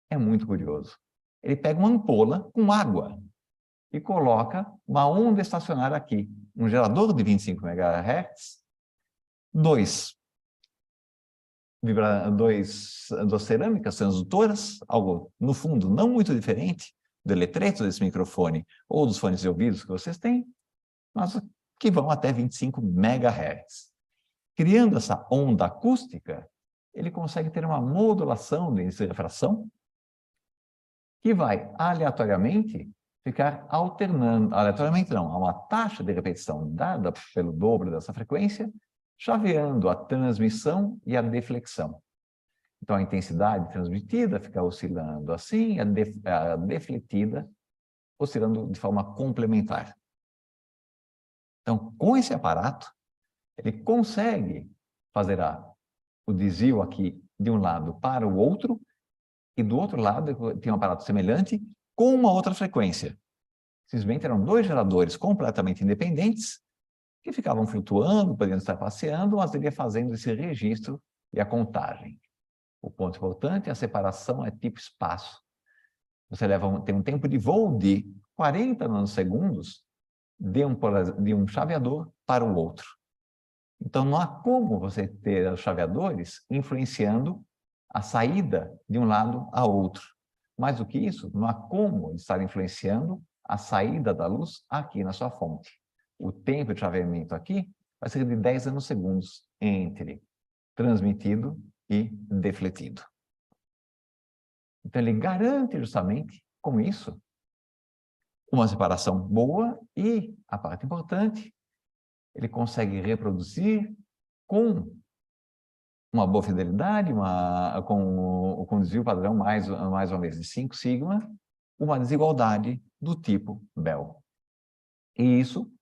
É muito curioso. Ele pega uma ampola com água e coloca uma onda estacionária aqui, um gerador de 25 MHz, duas cerâmicas transdutoras, algo, no fundo, não muito diferente do eletreto desse microfone ou dos fones de ouvidos que vocês têm, mas que vão até 25 MHz. Criando essa onda acústica, ele consegue ter uma modulação de índice de refração que vai aleatoriamente ficar alternando, aleatoriamente não, há uma taxa de repetição dada pelo dobro dessa frequência, chaveando a transmissão e a deflexão. Então, a intensidade transmitida fica oscilando assim, a defletida oscilando de forma complementar. Então, com esse aparato, ele consegue fazer o desvio aqui de um lado para o outro, e do outro lado tem um aparato semelhante com uma outra frequência. Simplesmente eram 2 geradores completamente independentes que ficavam flutuando, podendo estar passeando, mas ele ia fazendo esse registro e a contagem. O ponto importante é a separação é tipo espaço. Você tem um tempo de voo de 40 nanosegundos de um chaveador para o outro. Então, não há como você ter os chaveadores influenciando a saída de um lado a outro. Mais do que isso, não há como estar influenciando a saída da luz aqui na sua fonte. O tempo de chaveamento aqui vai ser de 10 nanosegundos entre transmitido e defletido. Então, ele garante justamente, com isso, uma separação boa e, a parte importante, ele consegue reproduzir com uma boa fidelidade, com desvio padrão, mais uma vez, de 5 sigma, uma desigualdade do tipo Bell. E isso,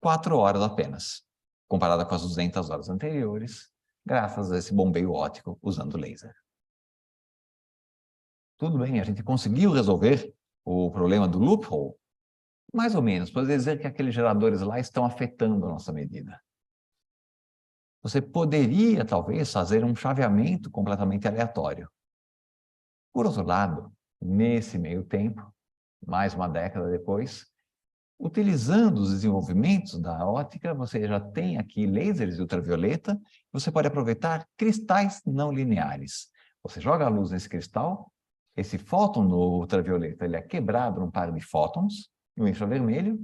4 horas apenas, comparada com as 200 horas anteriores, graças a esse bombeio óptico usando laser. Tudo bem, a gente conseguiu resolver o problema do loophole? Mais ou menos, poderia dizer que aqueles geradores lá estão afetando a nossa medida. Você poderia, talvez, fazer um chaveamento completamente aleatório. Por outro lado, nesse meio tempo, mais uma década depois, utilizando os desenvolvimentos da óptica, você já tem aqui lasers de ultravioleta, você pode aproveitar cristais não lineares. Você joga a luz nesse cristal, esse fóton no ultravioleta ele é quebrado num par de fótons, no infravermelho,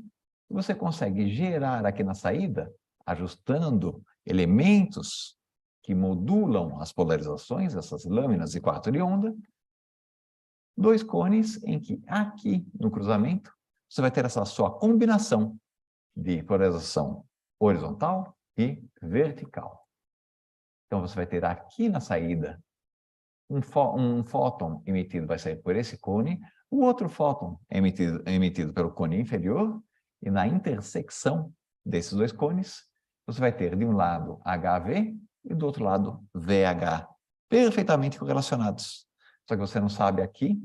e você consegue gerar aqui na saída, ajustando elementos que modulam as polarizações, essas lâminas de 4 de onda, 2 cones em que aqui no cruzamento você vai ter essa sua combinação de polarização horizontal e vertical. Então você vai ter aqui na saída um fóton emitido, vai sair por esse cone, o outro fóton é emitido pelo cone inferior, e na intersecção desses 2 cones, você vai ter de um lado HV e do outro lado VH, perfeitamente correlacionados. Só que você não sabe aqui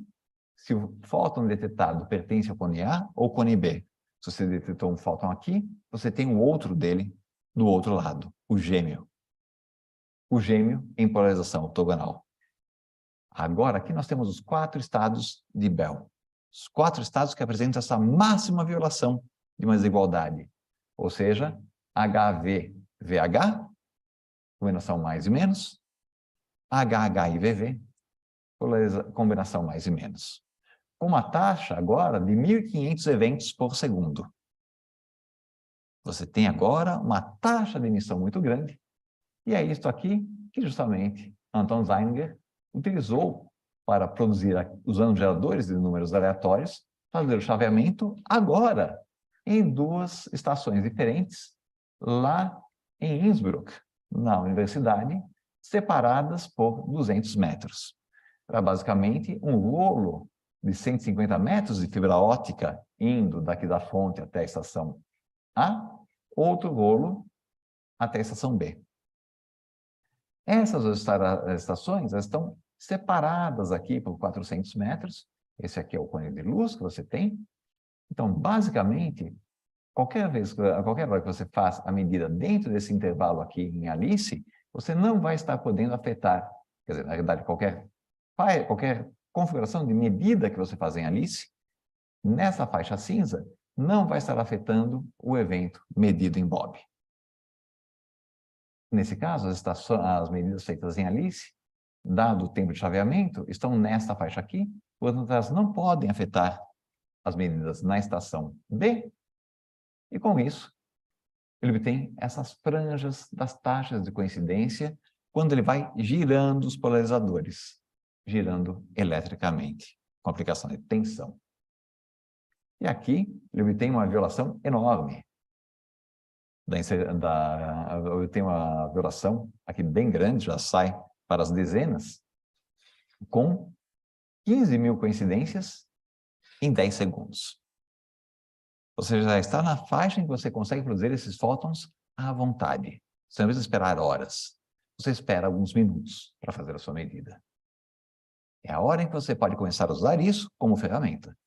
se o fóton detectado pertence ao cone A ou cone B. Se você detectou um fóton aqui, você tem o outro dele do outro lado, o gêmeo. o gêmeo em polarização ortogonal. Agora, aqui nós temos os 4 estados de Bell. Os 4 estados que apresentam essa máxima violação de uma desigualdade. Ou seja, HV-VH, combinação mais e menos, HH e VV, combinação mais e menos. Com uma taxa agora de 1.500 eventos por segundo. Você tem agora uma taxa de emissão muito grande, e é isto aqui que justamente Anton Zeilinger utilizou para produzir, usando geradores de números aleatórios, fazer o chaveamento agora em 2 estações diferentes, lá em Innsbruck, na universidade, separadas por 200 metros. Era basicamente um rolo de 150 metros de fibra óptica indo daqui da fonte até a estação A, outro rolo até a estação B. Essas estações estão separadas aqui por 400 metros. Esse aqui é o cone de luz que você tem. Então, basicamente, qualquer hora que você faz a medida dentro desse intervalo aqui em Alice, você não vai estar podendo afetar, quer dizer, na verdade, qualquer configuração de medida que você faz em Alice, nessa faixa cinza, não vai estar afetando o evento medido em Bob. Nesse caso, as medidas feitas em Alice, dado o tempo de chaveamento, estão nesta faixa aqui, portanto, elas não podem afetar as medidas na estação B, e com isso, ele obtém essas franjas das taxas de coincidência quando ele vai girando os polarizadores, girando eletricamente, com aplicação de tensão. E aqui, ele obtém uma violação enorme. Tem uma violação aqui bem grande, já sai para as dezenas, com 15.000 coincidências em 10 segundos. Você já está na faixa em que você consegue produzir esses fótons à vontade. Você não precisa esperar horas. Você espera alguns minutos para fazer a sua medida. É a hora em que você pode começar a usar isso como ferramenta.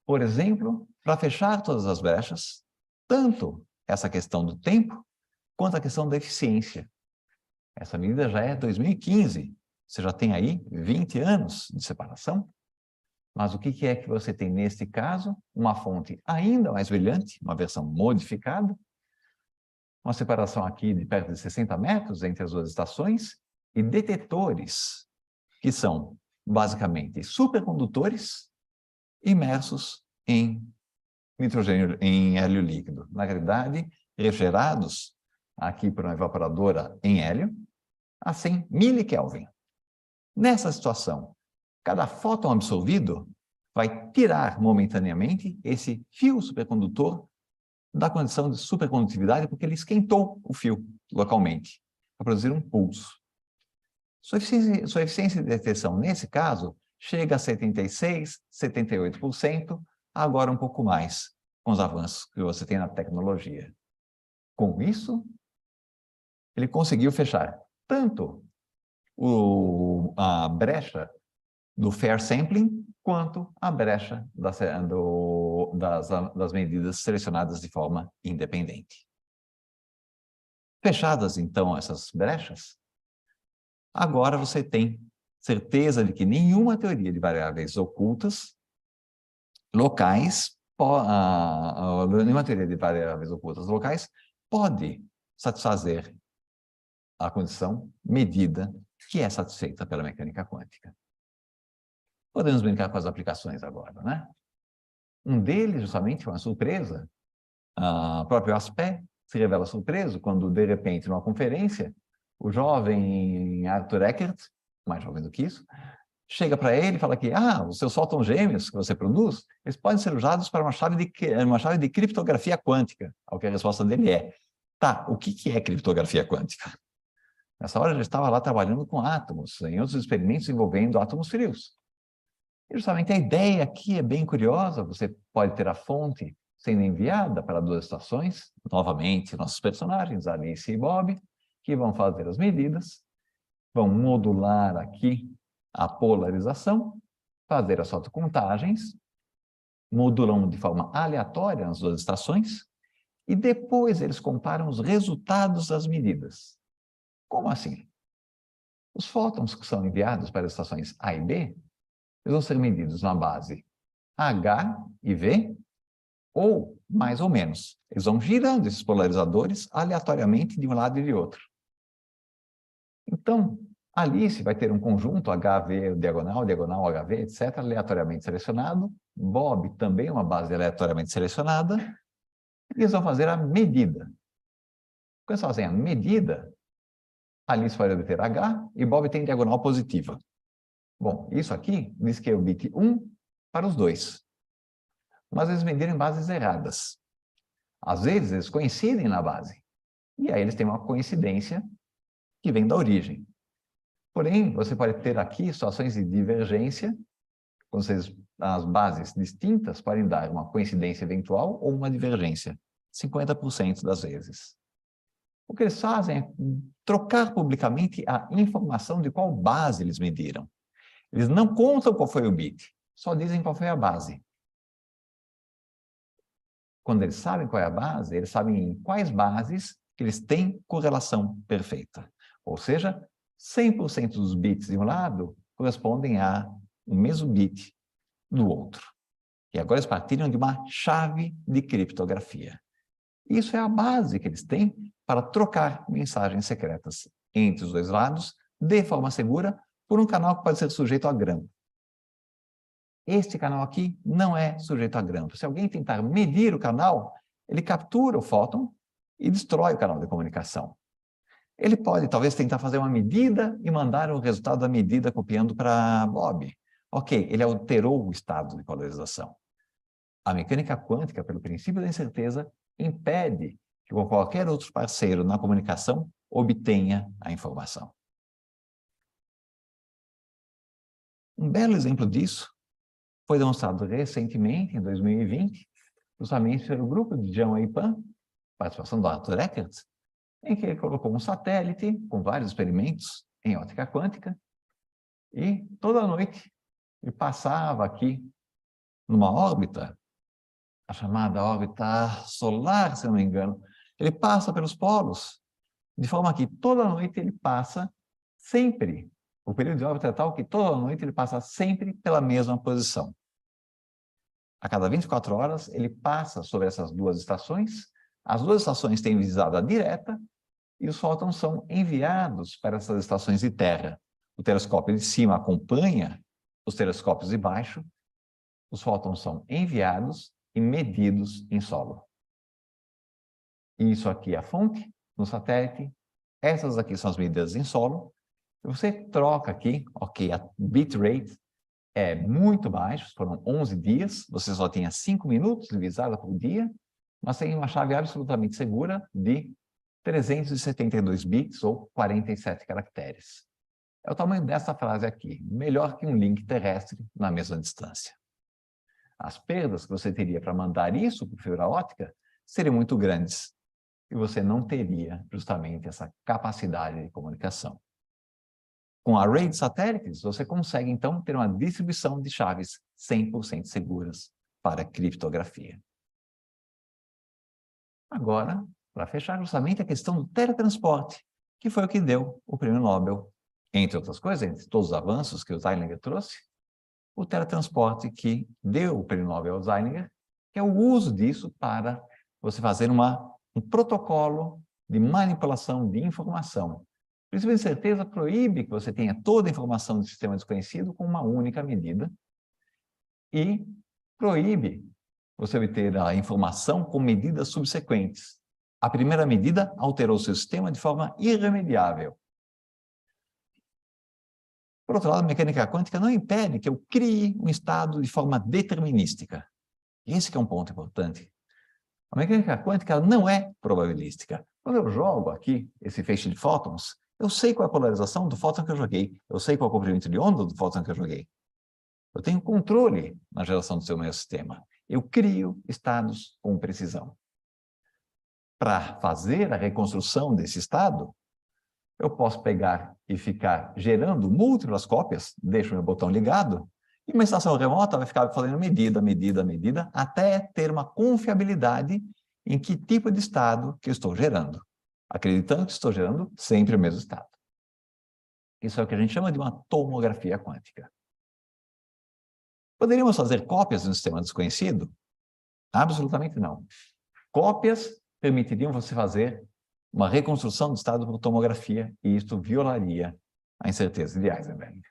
Por exemplo, para fechar todas as brechas, tanto essa questão do tempo, quanto a questão da eficiência. Essa medida já é 2015, você já tem aí 20 anos de separação, mas o que é que você tem neste caso? Uma fonte ainda mais brilhante, uma versão modificada, uma separação aqui de perto de 60 metros entre as 2 estações, e detetores, que são basicamente supercondutores imersos em nitrogênio, em hélio líquido. Na realidade, refrigerados aqui por uma evaporadora em hélio, a 100 milikelvin. Nessa situação, cada fóton absorvido vai tirar momentaneamente esse fio supercondutor da condição de supercondutividade, porque ele esquentou o fio localmente, para produzir um pulso. Sua eficiência de detecção, nesse caso, chega a 76%, 78%, agora um pouco mais, com os avanços que você tem na tecnologia. Com isso, ele conseguiu fechar tanto a brecha do fair sampling, quanto a brecha das medidas selecionadas de forma independente. Fechadas, então, essas brechas, agora você tem certeza de que nenhuma teoria de variáveis ocultas locais, nenhuma teoria de variáveis ocultas locais pode satisfazer a condição medida que é satisfeita pela mecânica quântica. Podemos brincar com as aplicações agora, né? Um deles, justamente, foi uma surpresa. O próprio Aspect se revela surpreso quando, de repente, numa conferência, o jovem Arthur Eckert, mais jovem do que isso, chega para ele e fala que os seus fótons gêmeos que você produz, eles podem ser usados para uma chave de criptografia quântica. Ao que a resposta dele é, tá, o que é criptografia quântica? Nessa hora, ele estava lá trabalhando com átomos, em outros experimentos envolvendo átomos frios. E justamente a ideia aqui é bem curiosa, você pode ter a fonte sendo enviada para 2 estações, novamente nossos personagens, Alice e Bob, que vão fazer as medidas, vão modular aqui a polarização, fazer as fotocontagens, modulam de forma aleatória as 2 estações, e depois eles comparam os resultados das medidas. Como assim? Os fótons que são enviados para as estações A e B, eles vão ser medidos na base H e V, ou mais ou menos. Eles vão girando esses polarizadores aleatoriamente de um lado e de outro. Então, Alice vai ter um conjunto HV diagonal, diagonal HV, etc., aleatoriamente selecionado. Bob também uma base aleatoriamente selecionada. E eles vão fazer a medida. Quando eles fazem a medida, Alice vai obter H e Bob tem diagonal positiva. Bom, isso aqui diz que é o bit 1 para os dois. Mas eles mediram em bases erradas. Às vezes, eles coincidem na base. E aí eles têm uma coincidência que vem da origem. Porém, você pode ter aqui situações de divergência, quando as bases distintas podem dar uma coincidência eventual ou uma divergência, 50% das vezes. O que eles fazem é trocar publicamente a informação de qual base eles mediram. Eles não contam qual foi o bit, só dizem qual foi a base. Quando eles sabem qual é a base, eles sabem em quais bases que eles têm correlação perfeita. Ou seja, 100% dos bits de um lado correspondem ao mesmo bit do outro. E agora eles partilham de uma chave de criptografia. Isso é a base que eles têm para trocar mensagens secretas entre os dois lados, de forma segura, por um canal que pode ser sujeito a grampo. Este canal aqui não é sujeito a grampo. Se alguém tentar medir o canal, ele captura o fóton e destrói o canal de comunicação. Ele pode, talvez, tentar fazer uma medida e mandar o resultado da medida copiando para Bob. Ok, ele alterou o estado de polarização. A mecânica quântica, pelo princípio da incerteza, impede que qualquer outro parceiro na comunicação obtenha a informação. Um belo exemplo disso foi demonstrado recentemente, em 2020, justamente pelo grupo de John A. Pan, participação do Arthur Eckert, em que ele colocou um satélite com vários experimentos em óptica quântica e toda noite ele passava aqui numa órbita, a chamada órbita solar, se não me engano. Ele passa pelos polos, de forma que toda noite ele passa sempre, o período de órbita é tal que toda noite ele passa sempre pela mesma posição. A cada 24 horas ele passa sobre essas duas estações, as duas estações têm visada direta e os fótons são enviados para essas estações de terra. O telescópio de cima acompanha os telescópios de baixo, os fótons são enviados e medidos em solo. Isso aqui é a fonte, no satélite. Essas aqui são as medidas em solo. Você troca aqui, ok, a bitrate é muito baixo, foram 11 dias, você só tinha 5 minutos de visada por dia, mas tem uma chave absolutamente segura de 372 bits ou 47 caracteres. É o tamanho dessa frase aqui, melhor que um link terrestre na mesma distância. As perdas que você teria para mandar isso por fibra óptica seriam muito grandes e você não teria justamente essa capacidade de comunicação. Com a array de satélites, você consegue então ter uma distribuição de chaves 100% seguras para criptografia. Agora, para fechar justamente a questão do teletransporte, que foi o que deu o prêmio Nobel, entre outras coisas, entre todos os avanços que o Zeilinger trouxe, o teletransporte que deu o prêmio Nobel ao Zeilinger, que é o uso disso para você fazer um protocolo de manipulação de informação. O princípio de incerteza proíbe que você tenha toda a informação do sistema desconhecido com uma única medida e proíbe você obter a informação com medidas subsequentes. A primeira medida alterou seu sistema de forma irremediável. Por outro lado, a mecânica quântica não impede que eu crie um estado de forma determinística. Esse que é um ponto importante. A mecânica quântica não é probabilística. Quando eu jogo aqui esse feixe de fótons, eu sei qual é a polarização do fóton que eu joguei. Eu sei qual é o comprimento de onda do fóton que eu joguei. Eu tenho controle na geração do meu sistema. Eu crio estados com precisão. Para fazer a reconstrução desse estado, eu posso pegar e ficar gerando múltiplas cópias, deixo meu botão ligado, e uma estação remota vai ficar fazendo medida, até ter uma confiabilidade em que tipo de estado que eu estou gerando, acreditando que estou gerando sempre o mesmo estado. Isso é o que a gente chama de uma tomografia quântica. Poderíamos fazer cópias de um sistema desconhecido? Absolutamente não. Cópias permitiriam você fazer uma reconstrução do estado por tomografia, e isto violaria a incerteza de Heisenberg.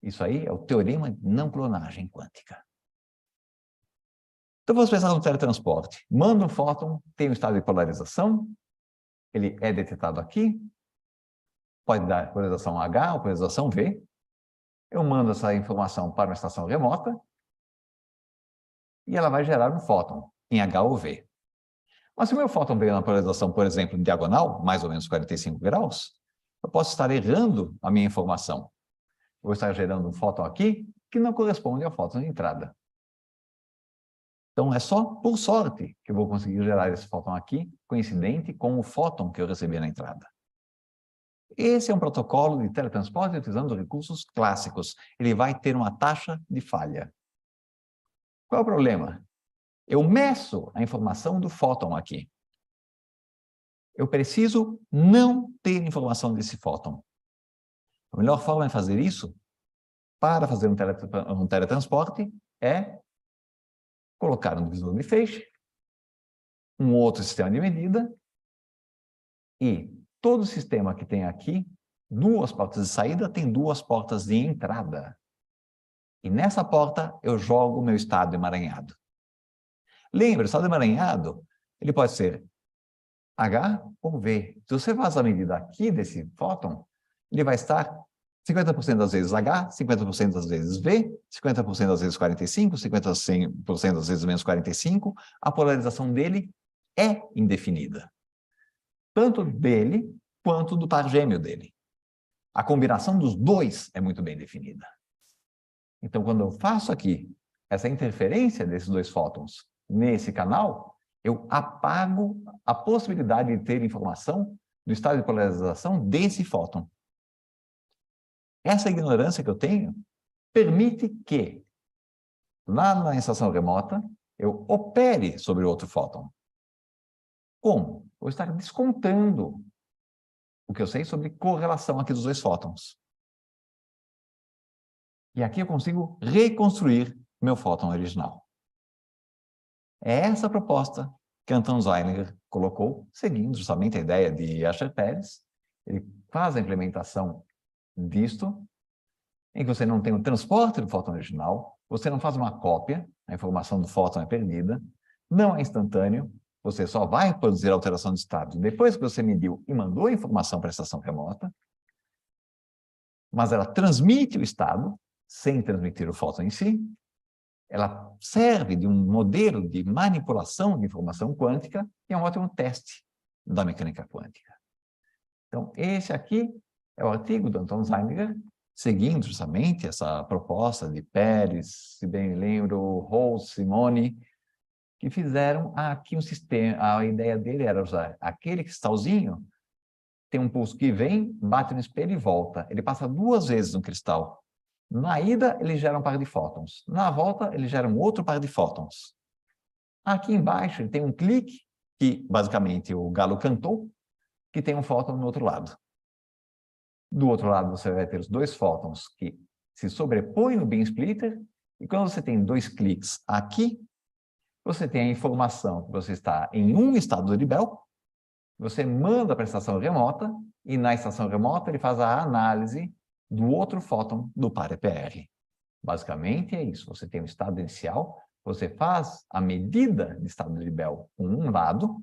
Isso aí é o teorema de não clonagem quântica. Então vamos pensar no teletransporte. Manda um fóton, tem um estado de polarização, ele é detectado aqui, pode dar polarização H ou polarização V. Eu mando essa informação para uma estação remota e ela vai gerar um fóton em H ou V. Mas se o meu fóton veio na polarização, por exemplo, diagonal, mais ou menos 45 graus, eu posso estar errando a minha informação. Vou estar gerando um fóton aqui que não corresponde ao fóton de entrada. Então, é só por sorte que eu vou conseguir gerar esse fóton aqui, coincidente com o fóton que eu recebi na entrada. Esse é um protocolo de teletransporte utilizando recursos clássicos. Ele vai ter uma taxa de falha. Qual é o problema? Eu meço a informação do fóton aqui. Eu preciso não ter informação desse fóton. A melhor forma de fazer isso, para fazer um teletransporte, é colocar um divisor de feixe, um outro sistema de medida, e todo sistema que tem aqui, duas portas de saída, tem duas portas de entrada. E nessa porta eu jogo o meu estado emaranhado. Lembra, o estado emaranhado, ele pode ser H ou V. Se você faz a medida aqui desse fóton, ele vai estar 50% das vezes H, 50% das vezes V, 50% das vezes 45, 50% das vezes menos 45. A polarização dele é indefinida. Tanto dele quanto do par gêmeo dele. A combinação dos dois é muito bem definida. Então, quando eu faço aqui essa interferência desses dois fótons nesse canal, eu apago a possibilidade de ter informação do estado de polarização desse fóton. Essa ignorância que eu tenho permite que, lá na estação remota, eu opere sobre outro fóton. Como? Vou estar descontando o que eu sei sobre correlação aqui dos dois fótons. E aqui eu consigo reconstruir meu fóton original. É essa a proposta que Anton Zeilinger colocou, seguindo justamente a ideia de Asher-Pérez. Ele faz a implementação disto, em que você não tem o transporte do fóton original, você não faz uma cópia, a informação do fóton é perdida, não é instantâneo, você só vai produzir alteração de estado depois que você mediu e mandou a informação para a estação remota, mas ela transmite o estado, sem transmitir o fóton em si, ela serve de um modelo de manipulação de informação quântica e é um ótimo teste da mecânica quântica. Então, esse aqui é o artigo do Anton Zeilinger, seguindo justamente essa proposta de Pérez, se bem me lembro, Rose, Simone, que fizeram aqui um sistema. A ideia dele era usar aquele cristalzinho, tem um pulso que vem, bate no espelho e volta. Ele passa duas vezes no cristal. Na ida, ele gera um par de fótons. Na volta, ele gera um outro par de fótons. Aqui embaixo, ele tem um clique, que basicamente o galo cantou, que tem um fóton no outro lado. Do outro lado, você vai ter os dois fótons que se sobrepõem no beam splitter, e quando você tem dois cliques aqui, você tem a informação que você está em um estado de Bell, você manda para a estação remota, e na estação remota ele faz a análise do outro fóton do par EPR. Basicamente é isso, você tem um estado inicial, você faz a medida de estado de Bell com um lado,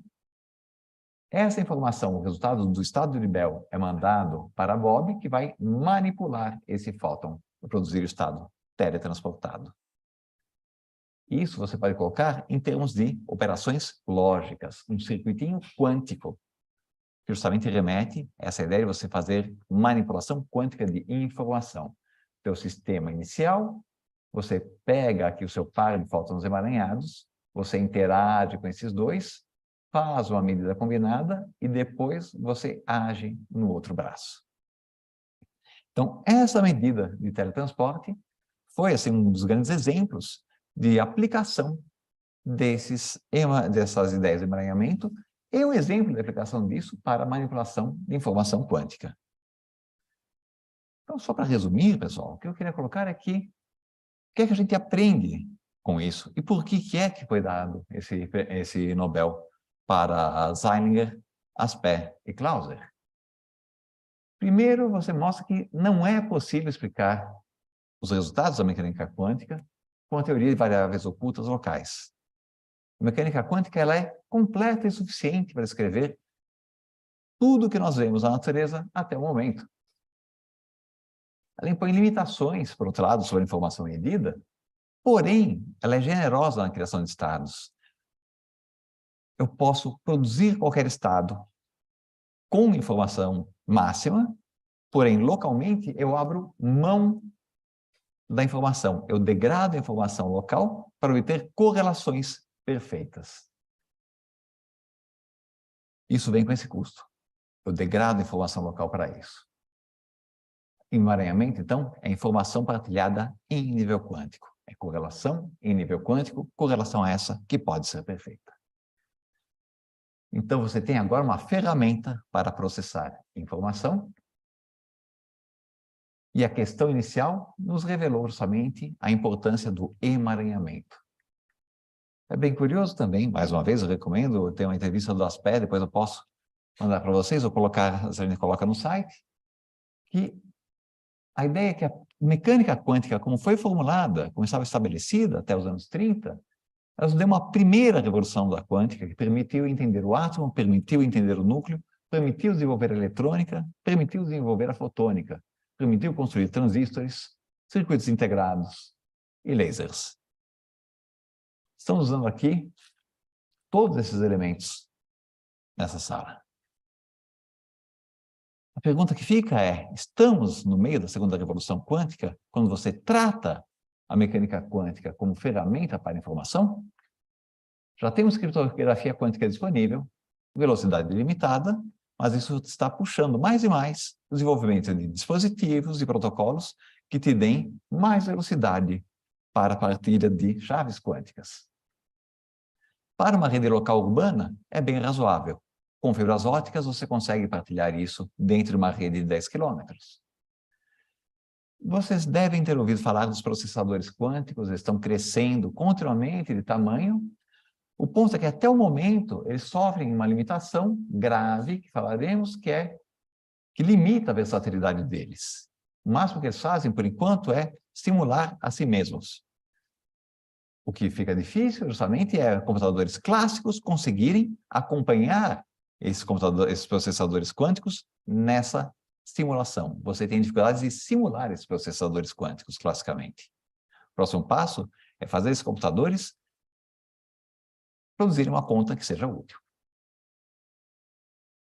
essa informação, o resultado do estado de Bell é mandado para a Bob, que vai manipular esse fóton para produzir o estado teletransportado. Isso você pode colocar em termos de operações lógicas, um circuitinho quântico, que justamente remete a essa ideia de você fazer manipulação quântica de informação. Teu sistema inicial, você pega aqui o seu par de fótons emaranhados, você interage com esses dois, faz uma medida combinada e depois você age no outro braço. Então, essa medida de teletransporte foi assim, um dos grandes exemplos de aplicação dessas ideias de emaranhamento e um exemplo de aplicação disso para manipulação de informação quântica. Então, só para resumir, pessoal, o que eu queria colocar é que o que é que a gente aprende com isso? E por que é que foi dado esse Nobel para Zeilinger, Aspect e Clauser? Primeiro, você mostra que não é possível explicar os resultados da mecânica quântica com a teoria de variáveis ocultas locais. A mecânica quântica ela é completa e suficiente para descrever tudo o que nós vemos na natureza até o momento. Ela impõe limitações, por outro lado, sobre a informação medida, porém, ela é generosa na criação de estados. Eu posso produzir qualquer estado com informação máxima, porém, localmente, eu abro mão da informação. Eu degrado a informação local para obter correlações perfeitas. Isso vem com esse custo. Eu degrado a informação local para isso. Emaranhamento, então, é informação partilhada em nível quântico. É correlação em nível quântico, correlação essa que pode ser perfeita. Então, você tem agora uma ferramenta para processar informação. E a questão inicial nos revelou justamente a importância do emaranhamento. É bem curioso também, mais uma vez, eu recomendo, ter uma entrevista do Aspect, depois eu posso mandar para vocês, ou colocar, a gente coloca no site, que a ideia é que a mecânica quântica, como foi formulada, como estava estabelecida até os anos 30, ela deu uma primeira revolução da quântica, que permitiu entender o átomo, permitiu entender o núcleo, permitiu desenvolver a eletrônica, permitiu desenvolver a fotônica, permitiu construir transistores, circuitos integrados e lasers. Estamos usando aqui todos esses elementos nessa sala. A pergunta que fica é, estamos no meio da segunda revolução quântica, quando você trata a mecânica quântica como ferramenta para a informação? Já temos criptografia quântica disponível, velocidade limitada, mas isso está puxando mais e mais o desenvolvimento de dispositivos e protocolos que te deem mais velocidade para a partilha de chaves quânticas. Para uma rede local urbana, é bem razoável. Com fibras ópticas, você consegue partilhar isso dentro de uma rede de 10 quilômetros. Vocês devem ter ouvido falar dos processadores quânticos, eles estão crescendo continuamente de tamanho. O ponto é que, até o momento, eles sofrem uma limitação grave, que falaremos, que limita a versatilidade deles. O máximo que eles fazem, por enquanto, é estimular a si mesmos. O que fica difícil, justamente, é computadores clássicos conseguirem acompanhar esses processadores quânticos nessa simulação. Você tem dificuldades de simular esses processadores quânticos, classicamente. O próximo passo é fazer esses computadores produzirem uma conta que seja útil.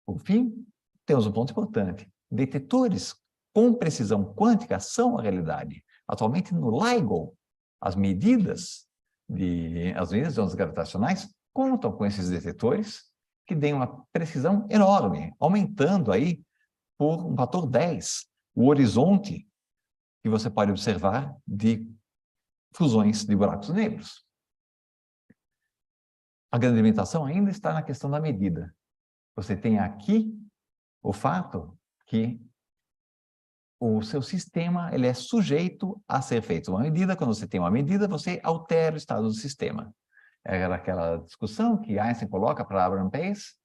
Por fim, temos um ponto importante. Detetores com precisão quântica são a realidade. Atualmente, no LIGO, as medidas de ondas gravitacionais contam com esses detetores que deem uma precisão enorme, aumentando aí por um fator 10 o horizonte que você pode observar de fusões de buracos negros. A grande limitação ainda está na questão da medida. Você tem aqui o fato que o seu sistema ele é sujeito a ser feito uma medida. Quando você tem uma medida, você altera o estado do sistema. É aquela discussão que Einstein coloca para Abraham Pace,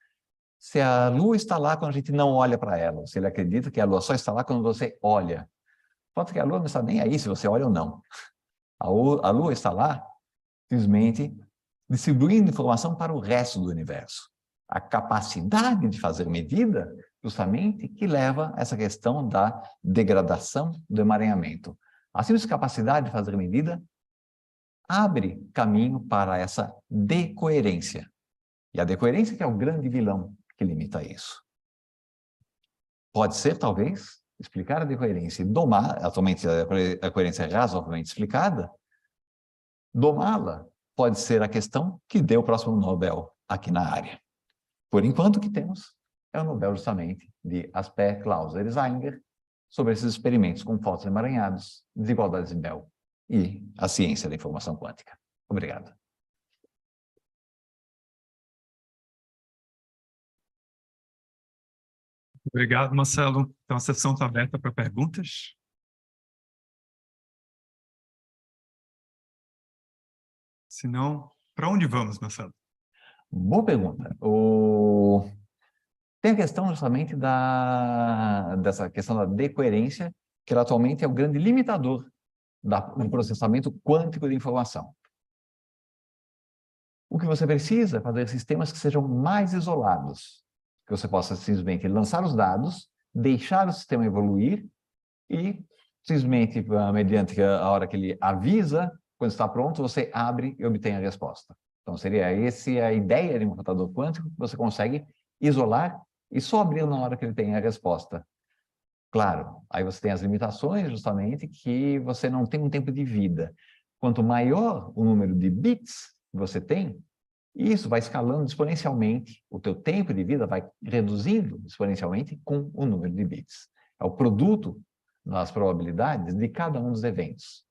se a Lua está lá quando a gente não olha para ela, se ele acredita que a Lua só está lá quando você olha. Pode que a Lua não está nem aí se você olha ou não. A Lua está lá simplesmente distribuindo informação para o resto do universo. A capacidade de fazer medida, justamente, que leva a essa questão da degradação do emaranhamento. A simples capacidade de fazer medida abre caminho para essa decoerência. E a decoerência que é o grande vilão que limita isso. Pode ser, talvez, explicar a decoerência e domar, atualmente a coerência é razoavelmente explicada, domá-la pode ser a questão que dê o próximo Nobel aqui na área. Por enquanto, o que temos é o Nobel justamente de Aspect, Clauser e Zeilinger sobre esses experimentos com fótons emaranhados, desigualdades de Bell e a ciência da informação quântica. Obrigado. Obrigado, Marcelo. Então, a sessão está aberta para perguntas. Se não, para onde vamos, Marcelo? Boa pergunta. Tem a questão justamente dessa questão da decoerência, que ela atualmente é o grande limitador do processamento quântico de informação. O que você precisa é fazer sistemas que sejam mais isolados, que você possa simplesmente lançar os dados, deixar o sistema evoluir e simplesmente, mediante a hora que ele avisa, quando está pronto, você abre e obtém a resposta. Então, seria essa a ideia de um computador quântico, que você consegue isolar e só abrir na hora que ele tem a resposta. Claro, aí você tem as limitações, justamente, que você não tem um tempo de vida. Quanto maior o número de bits que você tem, isso vai escalando exponencialmente, o teu tempo de vida vai reduzindo exponencialmente com o número de bits. É o produto das probabilidades de cada um dos eventos.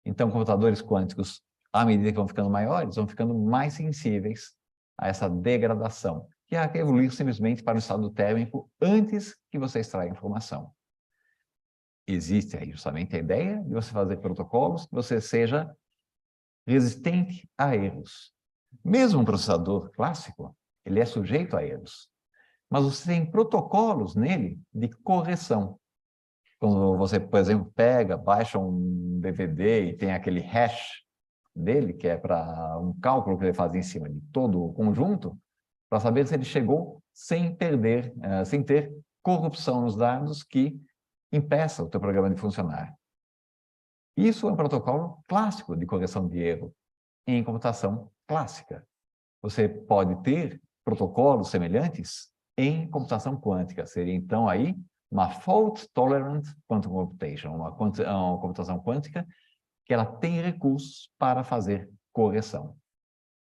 Então, computadores quânticos, à medida que vão ficando maiores, vão ficando mais sensíveis a essa degradação, que é evoluir simplesmente para o estado térmico antes que você extraia a informação. Existe aí justamente a ideia de você fazer protocolos que você seja resistente a erros. Mesmo um processador clássico, ele é sujeito a erros. Mas você tem protocolos nele de correção. Quando você, por exemplo, baixa um DVD e tem aquele hash dele, que é para um cálculo que ele faz em cima de todo o conjunto, para saber se ele chegou sem perder, sem ter corrupção nos dados que impeça o teu programa de funcionar. Isso é um protocolo clássico de correção de erro em computação clássica. Você pode ter protocolos semelhantes em computação quântica. Seria, então, aí uma fault-tolerant quantum computation, uma computação quântica que ela tem recursos para fazer correção.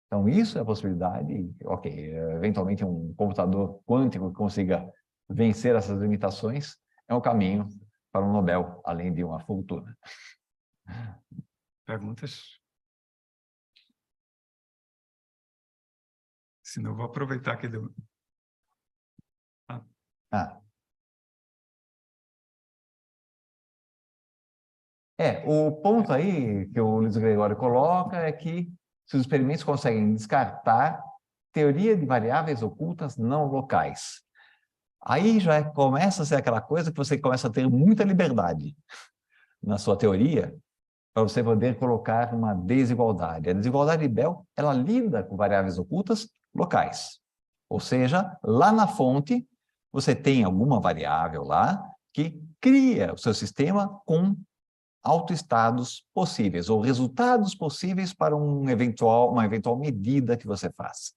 Então, isso é a possibilidade, ok, eventualmente um computador quântico que consiga vencer essas limitações é um caminho para um Nobel, além de uma fortuna. Perguntas? Se não, vou aproveitar que deu. O ponto aí que o Luiz Gregório coloca é que se os experimentos conseguem descartar teoria de variáveis ocultas não locais. Aí já começa a ser aquela coisa que você começa a ter muita liberdade na sua teoria para você poder colocar uma desigualdade. A desigualdade de Bell, ela lida com variáveis ocultas locais. Ou seja, lá na fonte, você tem alguma variável lá que cria o seu sistema com autoestados possíveis, ou resultados possíveis para uma eventual medida que você faça.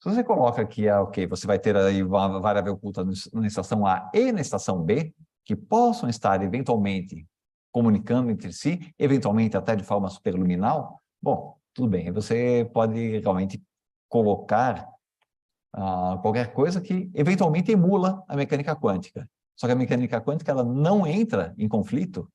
Se você coloca aqui, ok, você vai ter aí uma variável oculta na estação A e na estação B, que possam estar eventualmente comunicando entre si, eventualmente até de forma superluminal, bom, tudo bem, você pode realmente colocar qualquer coisa que eventualmente emula a mecânica quântica. Só que a mecânica quântica ela não entra em conflito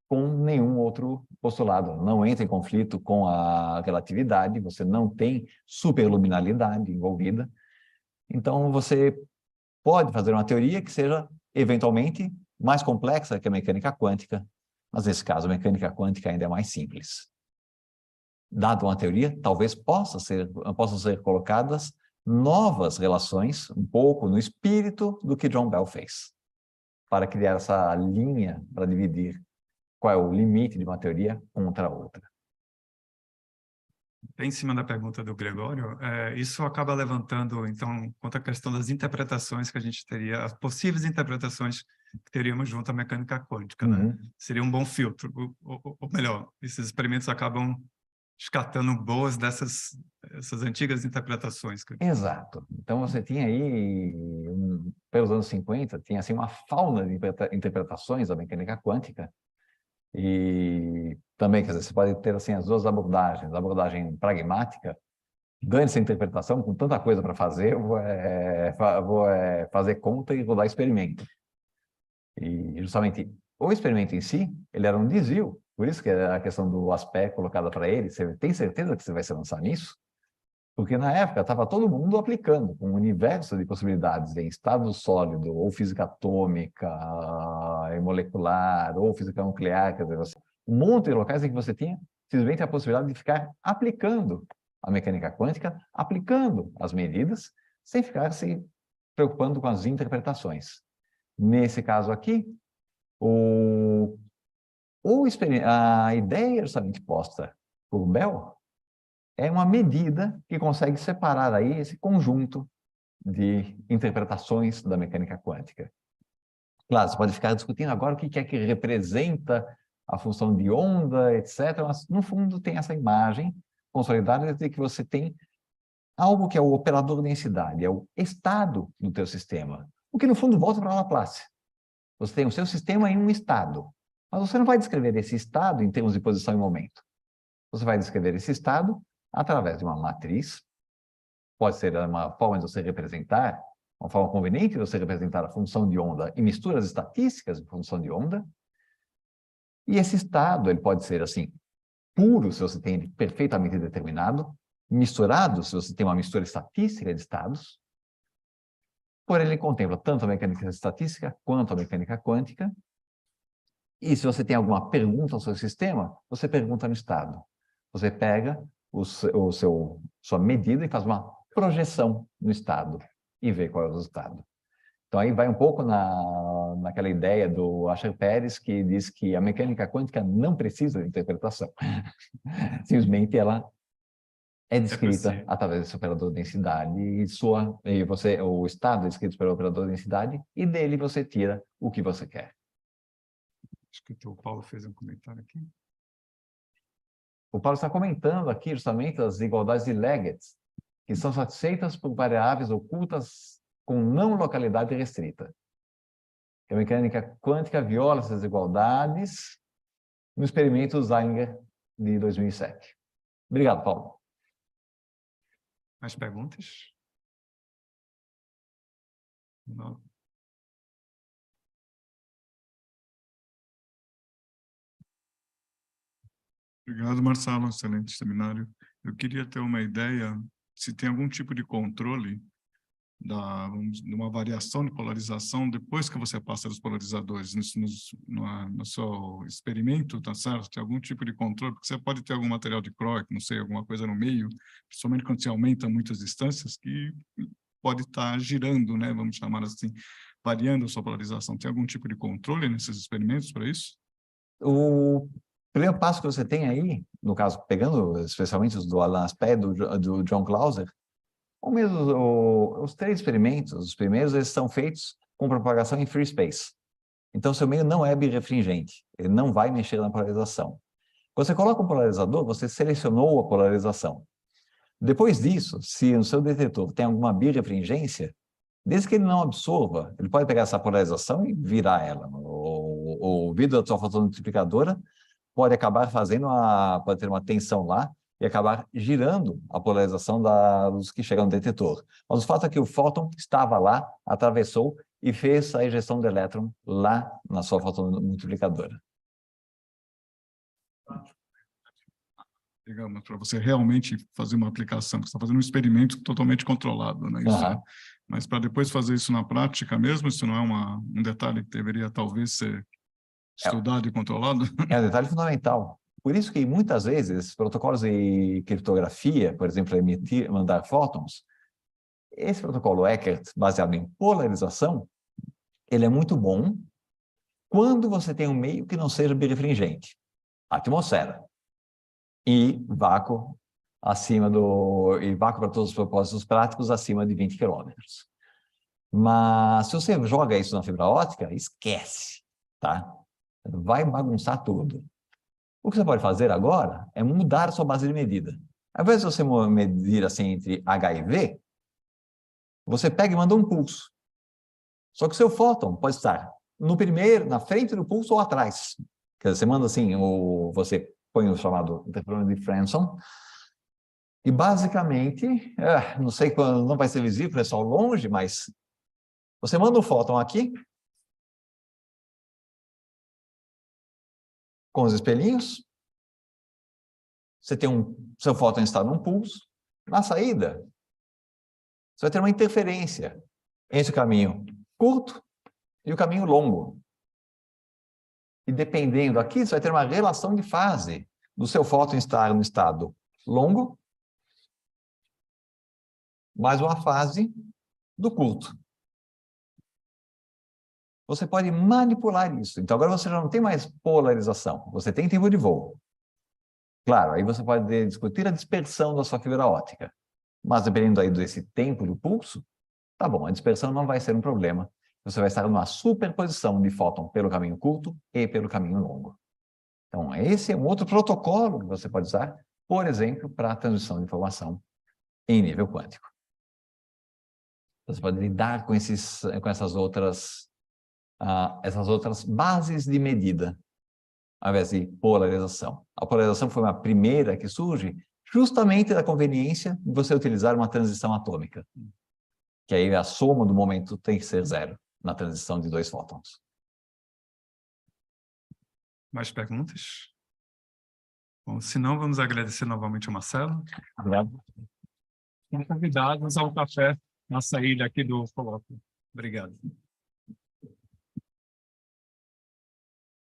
com nenhum outro postulado, não entra em conflito com a relatividade, você não tem superluminalidade envolvida. Então, você pode fazer uma teoria que seja, eventualmente, mais complexa que a mecânica quântica, mas, nesse caso, a mecânica quântica ainda é mais simples. Dado uma teoria, talvez possam ser colocadas novas relações, um pouco no espírito do que John Bell fez, para criar essa linha para dividir qual é o limite de uma teoria contra a outra. Em cima da pergunta do Gregório, isso acaba levantando, então, quanto à questão das interpretações que a gente teria, as possíveis interpretações que teríamos junto à mecânica quântica, né? Seria um bom filtro, ou melhor, esses experimentos acabam descartando boas essas antigas interpretações. Exato. Então você tinha aí, pelos anos 50, tinha assim uma fauna de interpretações da mecânica quântica. E também, quer dizer, você pode ter assim as duas abordagens. A abordagem pragmática, dane-se a interpretação, com tanta coisa para fazer, eu vou fazer conta e rodar experimento. E justamente o experimento em si, ele era um desvio. Por isso que a questão do aspecto colocada para ele, você tem certeza que você vai se lançar nisso? Porque na época estava todo mundo aplicando, com um universo de possibilidades em estado sólido, ou física atômica, e molecular, ou física nuclear, quer dizer, um monte de locais em que você tinha simplesmente a possibilidade de ficar aplicando a mecânica quântica, aplicando as medidas, sem ficar se preocupando com as interpretações. Nesse caso aqui, a ideia justamente posta por Bell é uma medida que consegue separar aí esse conjunto de interpretações da mecânica quântica. Claro, você pode ficar discutindo agora o que é que representa a função de onda, etc., mas no fundo tem essa imagem consolidada de que você tem algo que é o operador de densidade, é o estado do teu sistema, o que no fundo volta para a Laplace. Você tem o seu sistema em um estado, mas você não vai descrever esse estado em termos de posição e momento. Você vai descrever esse estado através de uma matriz, pode ser uma forma de você representar, uma forma conveniente de você representar a função de onda e misturas estatísticas de função de onda. E esse estado, ele pode ser assim, puro, se você tem ele perfeitamente determinado, misturado, se você tem uma mistura estatística de estados. Porém, ele contempla tanto a mecânica estatística quanto a mecânica quântica. E se você tem alguma pergunta ao seu sistema, você pergunta no estado. Você pega sua medida e faz uma projeção no estado e vê qual é o resultado. Então, aí vai um pouco naquela ideia do Asher Pérez, que diz que a mecânica quântica não precisa de interpretação. Simplesmente ela é descrita através desse operador de densidade o estado é descrito pelo operador de densidade e dele você tira o que você quer. Acho que o Paulo fez um comentário aqui. O Paulo está comentando aqui justamente as desigualdades de Leggett, que são satisfeitas por variáveis ocultas com não localidade restrita. A mecânica quântica viola essas desigualdades no experimento Zeilinger de 2007. Obrigado, Paulo. Mais perguntas? Não. Obrigado, Marcelo. Excelente seminário. Eu queria ter uma ideia se tem algum tipo de controle de uma variação de polarização depois que você passa dos polarizadores no seu experimento, tá certo? Tem algum tipo de controle, porque você pode ter algum material de Croix, não sei, alguma coisa no meio, principalmente quando você aumenta muitas distâncias, que pode estar girando, né? Vamos chamar assim, variando a sua polarização. Tem algum tipo de controle nesses experimentos para isso? O primeiro passo que você tem aí, no caso, pegando especialmente os do Alan Aspect, do John Clauser, os três experimentos, os primeiros, eles são feitos com propagação em free space. Então, seu meio não é birefringente, ele não vai mexer na polarização. Quando você coloca um polarizador, você selecionou a polarização. Depois disso, se o seu detetor tem alguma birefringência, desde que ele não absorva, ele pode pegar essa polarização e virar ela. O vidro da sua fotomultiplicadora pode acabar pode ter uma tensão lá e acabar girando a polarização da luz que chega no detetor. Mas o fato é que o fóton estava lá, atravessou e fez a ejeção do elétron lá na sua fotomultiplicadora. Digamos, para você realmente fazer uma aplicação, você está fazendo um experimento totalmente controlado, né? Isso, mas para depois fazer isso na prática mesmo, isso não é um detalhe que deveria talvez ser estudado e controlado? É um detalhe fundamental. Por isso que muitas vezes protocolos de criptografia, por exemplo, mandar fótons, esse protocolo Eckert, baseado em polarização, ele é muito bom quando você tem um meio que não seja birefringente. Atmosfera. E vácuo para todos os propósitos práticos acima de 20 quilômetros. Mas se você joga isso na fibra óptica, esquece, tá? Vai bagunçar tudo. O que você pode fazer agora é mudar a sua base de medida. Ao invés de você medir assim entre H e V, você pega e manda um pulso. Só que o seu fóton pode estar na frente do pulso ou atrás. Quer dizer, você manda assim, você põe o chamado interferômetro de Franson, e basicamente, não sei quando, não vai ser visível, é só longe, mas você manda um fóton aqui, com os espelhinhos, você tem seu fóton está num pulso, Na saída, você vai ter uma interferência entre o caminho curto e o caminho longo. E dependendo aqui, você vai ter uma relação de fase do seu fóton estar no estado longo, mais uma fase do curto. Você pode manipular isso. Então, agora você já não tem mais polarização. Você tem tempo de voo. Claro, aí você pode discutir a dispersão da sua fibra óptica. Mas, dependendo aí desse tempo do pulso, tá bom, a dispersão não vai ser um problema. Você vai estar numa superposição de fóton pelo caminho curto e pelo caminho longo. Então, esse é um outro protocolo que você pode usar, por exemplo, para a transmissão de informação em nível quântico. Você pode lidar com essas outras bases de medida, ao invés de polarização. A polarização foi uma primeira que surge justamente da conveniência de você utilizar uma transição atômica, que aí a soma do momento tem que ser zero na transição de dois fótons. Mais perguntas? Bom, se não, vamos agradecer novamente ao Marcelo. Obrigado. Convidados ao café na saída aqui do colóquio. Obrigado.